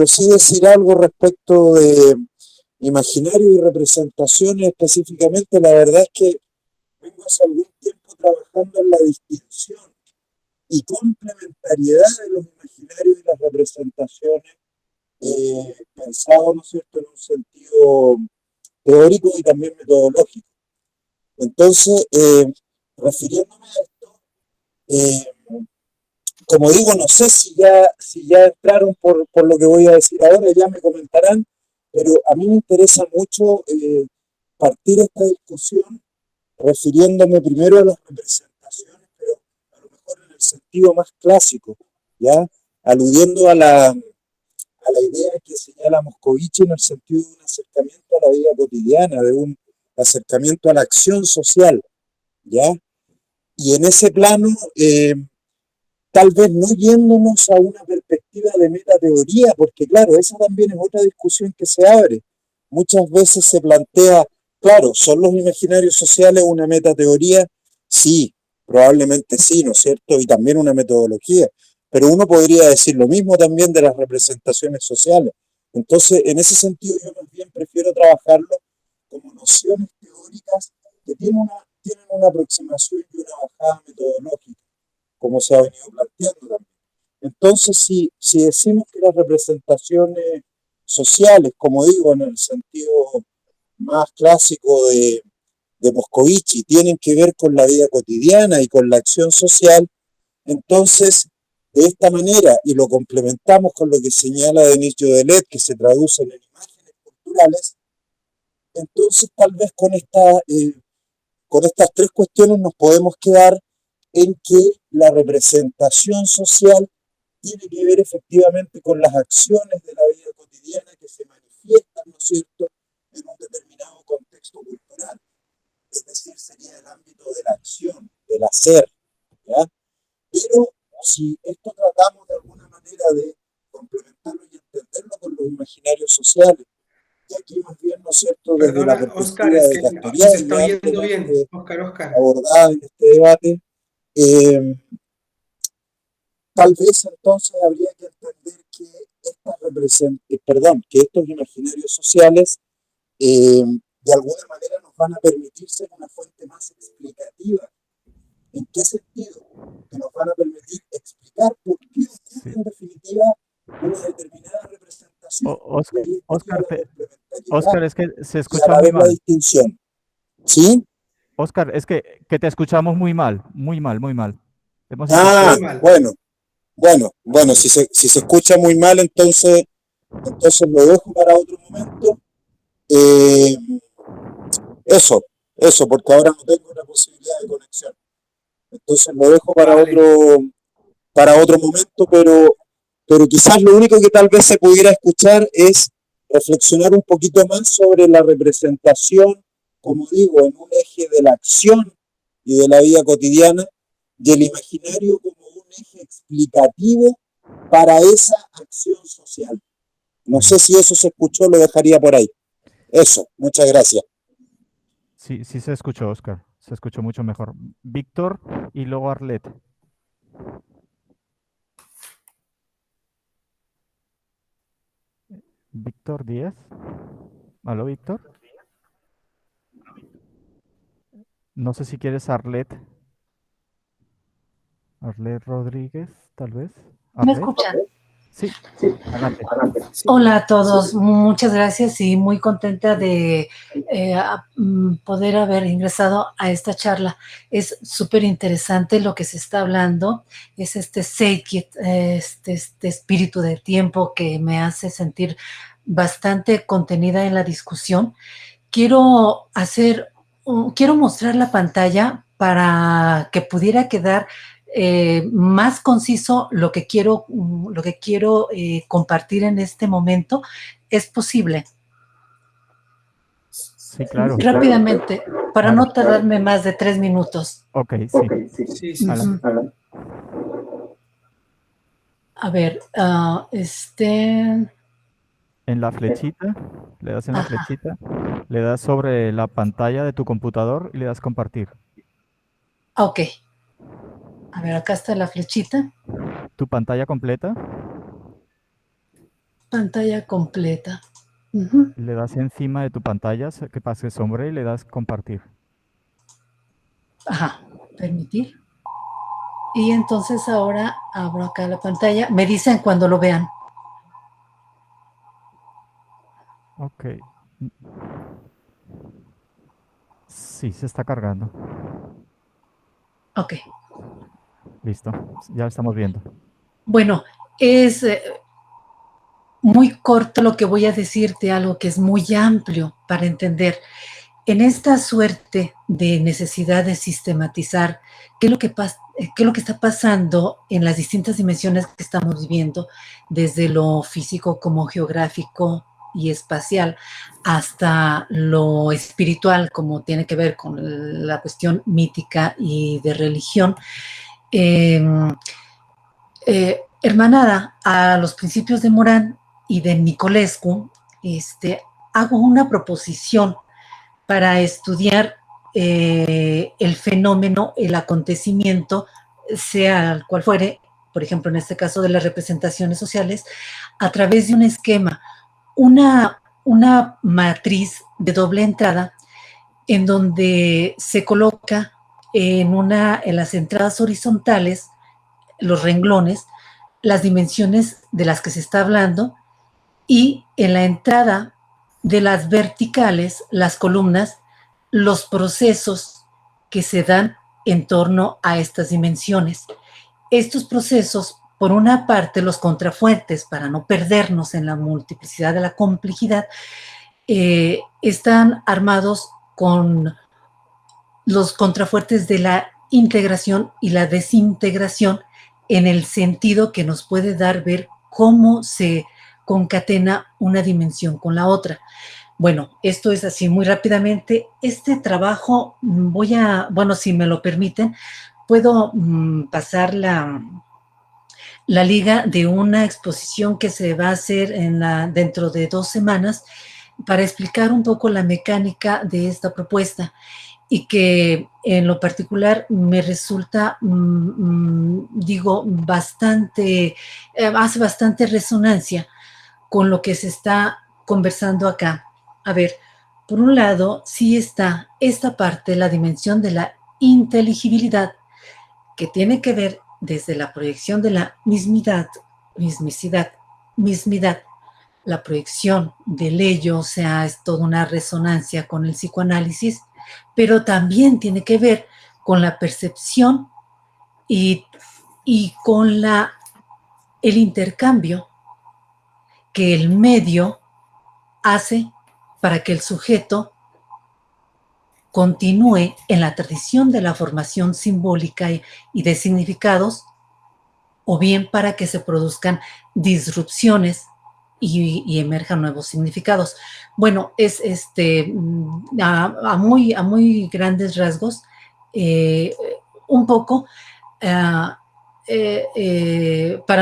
sí decir algo respecto de imaginario y representaciones específicamente. La verdad es que vengo hace algún tiempo trabajando en la distinción y complementariedad de los imaginarios y las representaciones, pensado, ¿no es cierto?, en un sentido teórico y también metodológico. Entonces, refiriéndome a esto, eh, como digo, no sé si ya entraron por lo que voy a decir ahora, ya me comentarán, pero a mí me interesa mucho partir esta discusión refiriéndome primero a las representaciones, pero a lo mejor en el sentido más clásico, ¿ya? Aludiendo a la idea que señala Moscovici en el sentido de un acercamiento a la vida cotidiana, de un acercamiento a la acción social, ¿ya? Y en ese plano, tal vez no yéndonos a una perspectiva de metateoría, porque claro, esa también es otra discusión que se abre. Muchas veces se plantea, claro, ¿son los imaginarios sociales una metateoría? Sí, probablemente sí, ¿no es cierto? Y también una metodología. Pero uno podría decir lo mismo también de las representaciones sociales. Entonces, en ese sentido, yo más bien prefiero trabajarlo como nociones teóricas que tienen una aproximación y una bajada metodológica, como se ha venido planteando también. Entonces, si decimos que las representaciones sociales, como digo, en el sentido más clásico de Moscovici, tienen que ver con la vida cotidiana y con la acción social, entonces, de esta manera, y lo complementamos con lo que señala Denis Jodelet, que se traducen en imágenes culturales, entonces tal vez con estas tres cuestiones nos podemos quedar en que la representación social tiene que ver efectivamente con las acciones de la vida cotidiana que se manifiestan, ¿no es cierto?, en un determinado contexto cultural. Es decir, sería el ámbito de la acción, del hacer, ¿ya? Pero si esto tratamos de alguna manera de complementarlo y entenderlo con los imaginarios sociales, y aquí más bien, ¿no es cierto?, desde la Perdona, Oscar, perspectiva es de que no se Castoriadis está ya oyendo bien. ampliamente Oscar. abordada en este debate, tal vez entonces habría que entender que que estos imaginarios sociales de alguna manera nos van a permitir ser una fuente más explicativa. ¿En qué sentido? Que nos van a permitir explicar por qué ocurre en definitiva una determinada representación. Y ahí estaría la complementariedad Oscar, es que se y a escucha la muy vez la mal. distinción. ¿Sí? Oscar, es que te escuchamos muy mal, muy mal, muy mal. Hemos Ah, Muy intentado. mal. bueno, si se escucha muy mal, entonces lo dejo para otro momento. Eh, eso, porque ahora no tengo una posibilidad de conexión. Entonces lo dejo Vale. para otro momento, pero quizás lo único que tal vez se pudiera escuchar es reflexionar un poquito más sobre la representación, como digo, en un eje de la acción y de la vida cotidiana, y el imaginario como un eje explicativo para esa acción social. No sé si eso se escuchó, lo dejaría por ahí. Eso, muchas gracias. Sí, sí se escuchó, Oscar. Se escuchó mucho mejor. Víctor y luego Arlet. Víctor Díaz. ¿Aló, Víctor? No sé si quieres Arlet. Arlet Rodríguez, tal vez. ¿Me Arlet. escuchan? Sí, adelante. Sí. Hola a todos, muchas gracias y muy contenta de poder haber ingresado a esta charla. Es súper interesante lo que se está hablando, es este Seikit, este espíritu del tiempo que me hace sentir bastante contenida en la discusión. Quiero mostrar la pantalla para que pudiera quedar más conciso lo que quiero compartir en este momento, ¿es posible? Sí, claro. Rápidamente, para Claro. no tardarme más de 3 minutos. Ok, sí. Sí, sí. Alan. A ver, En la flechita, le das en la Ajá. flechita, le das sobre la pantalla de tu computador y le das compartir. Ok. A ver, acá está la flechita. Tu pantalla completa, Pantalla completa. Ujú. le das encima de tu pantalla que pase sombra y le das compartir. Ajá, permitir. Y entonces ahora abro acá la pantalla. Me dicen cuando lo vean. Ok. Sí, se está cargando. Ok. Listo, ya lo estamos viendo. Bueno, es muy corto lo que voy a decirte, algo que es muy amplio para entender. En esta suerte de necesidad de sistematizar qué es lo que está pasando en las distintas dimensiones que estamos viviendo, desde lo físico como geográfico y espacial, hasta lo espiritual, como tiene que ver con la cuestión mítica y de religión, hermanada a los principios de Morán y de Nicolescu, hago una proposición para estudiar el fenómeno, el acontecimiento, sea el cual fuere, por ejemplo, en este caso de las representaciones sociales, a través de un esquema, una matriz de doble entrada en donde se coloca en las entradas horizontales, los renglones, las dimensiones de las que se está hablando, y en la entrada de las verticales, las columnas, los procesos que se dan en torno a estas dimensiones. Estos procesos, por una parte, los contrafuertes, para no perdernos en la multiplicidad de la complejidad, están armados con los contrafuertes de la integración y la desintegración, en el sentido que nos puede dar ver cómo se concatena una dimensión con la otra. Bueno, esto es así muy rápidamente. Este trabajo bueno, si me lo permiten, puedo pasar la liga de una exposición que se va a hacer dentro de 2 semanas para explicar un poco la mecánica de esta propuesta, y que en lo particular me resulta, hace bastante resonancia con lo que se está conversando acá. A ver, por un lado, sí está esta parte, la dimensión de la inteligibilidad, que tiene que ver desde la proyección de la mismidad, la proyección del ello, o sea, es toda una resonancia con el psicoanálisis, pero también tiene que ver con la percepción y con el intercambio que el medio hace para que el sujeto continúe en la tradición de la formación simbólica y de significados, o bien para que se produzcan disrupciones y emerjan nuevos significados. Bueno, es a muy grandes rasgos, un poco para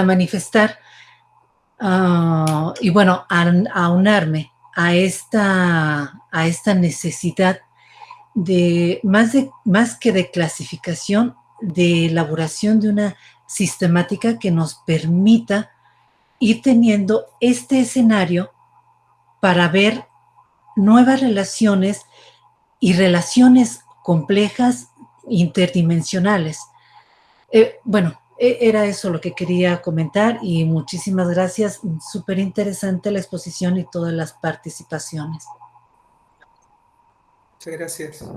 manifestar y bueno, aunarme a esta necesidad de más que de clasificación, de elaboración de una sistemática que nos permita ir teniendo este escenario para ver nuevas relaciones y relaciones complejas interdimensionales. Bueno, era eso lo que quería comentar, y muchísimas gracias. Súper interesante la exposición y todas las participaciones. Muchas gracias.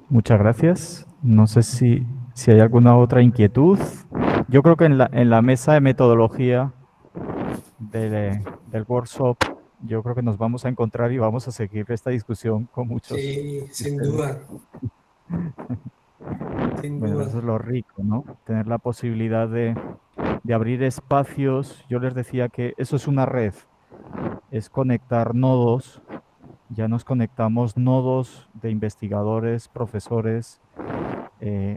Muchas gracias. No sé si hay alguna otra inquietud. Yo creo que en la mesa de metodología del workshop, yo creo que nos vamos a encontrar y vamos a seguir esta discusión con muchos. Sí, sin duda. Sin Bueno, duda. eso es lo rico, ¿no? Tener la posibilidad de abrir espacios. Yo les decía que eso es una red, es conectar nodos. Ya nos conectamos nodos de investigadores, profesores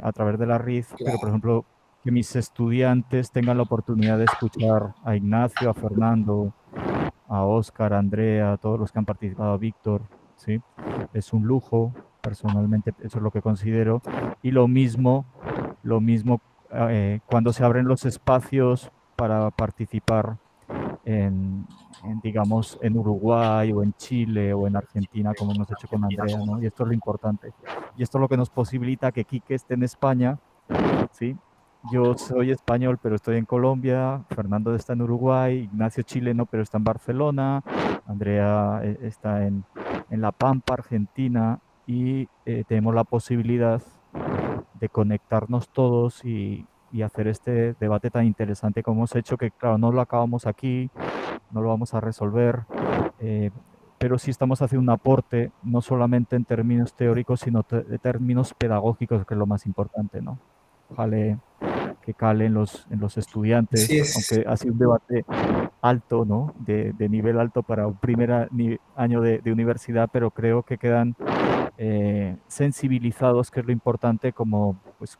a través de la RID, pero por ejemplo, que mis estudiantes tengan la oportunidad de escuchar a Ignacio, a Fernando, a Óscar, a Andrea, a todos los que han participado, a Víctor, ¿sí? Es un lujo, personalmente, eso es lo que considero. Y lo mismo cuando se abren los espacios para participar digamos, en Uruguay o en Chile o en Argentina, como hemos hecho con Andrea, ¿no? Y esto es lo importante. Y esto es lo que nos posibilita que Quique esté en España, ¿sí? Yo soy español, pero estoy en Colombia, Fernando está en Uruguay, Ignacio chileno, pero está en Barcelona, Andrea está en La Pampa, Argentina, y tenemos la posibilidad de conectarnos todos y hacer este debate tan interesante como hemos hecho, que claro, no lo acabamos aquí, no lo vamos a resolver, pero sí estamos haciendo un aporte, no solamente en términos teóricos, sino de términos pedagógicos, que es lo más importante, ¿no? Ojalá que cale en los estudiantes, Así es. aunque ha sido un debate alto, ¿no? De nivel alto para un primer año de universidad, pero creo que quedan sensibilizados, que es lo importante, como pues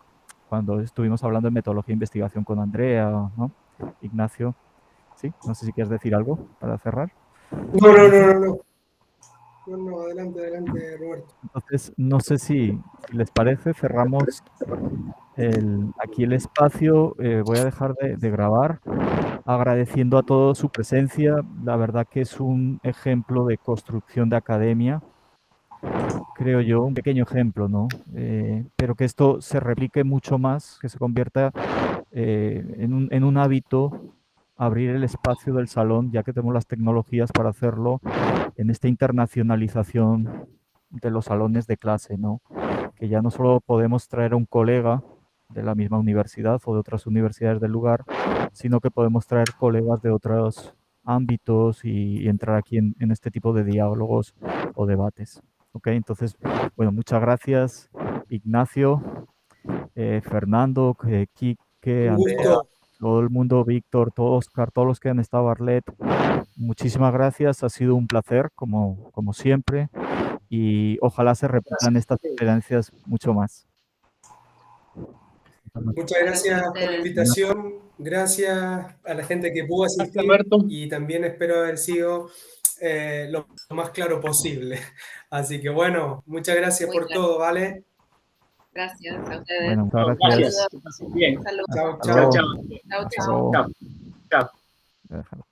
cuando estuvimos hablando de metodología de investigación con Andrea, ¿no? Ignacio, ¿sí? No sé si quieres decir algo para cerrar. No, adelante, Roberto. Entonces, no sé si les parece, cerramos aquí el espacio. Voy a dejar de grabar, agradeciendo a todos su presencia. La verdad que es un ejemplo de construcción de academia, creo yo, un pequeño ejemplo, ¿no? Pero que esto se replique mucho más, que se convierta en un hábito, abrir el espacio del salón, ya que tenemos las tecnologías para hacerlo, en esta internacionalización de los salones de clase, ¿no? Que ya no solo podemos traer a un colega de la misma universidad o de otras universidades del lugar, sino que podemos traer colegas de otros ámbitos y entrar aquí en este tipo de diálogos o debates. ¿Ok? Entonces, bueno, muchas gracias, Ignacio, Fernando, Quique, Un Andrea, gusto. todo el mundo, Víctor, Óscar, todos los que han estado, Arlet. Muchísimas gracias, ha sido un placer, como siempre, y ojalá se repitan estas experiencias mucho más. Muchas gracias por la invitación, gracias a la gente que pudo asistir, Alberto. y también espero haber sido lo más claro posible. Así que bueno, muchas gracias Muy por claro. todo, ¿vale? Gracias a ustedes. Bueno, muchas No, gracias. gracias. Que pasen bien. Saludos. Chao, Hasta chao. luego. Chao, Hasta chao. luego. Chao. Chao. Déjalo.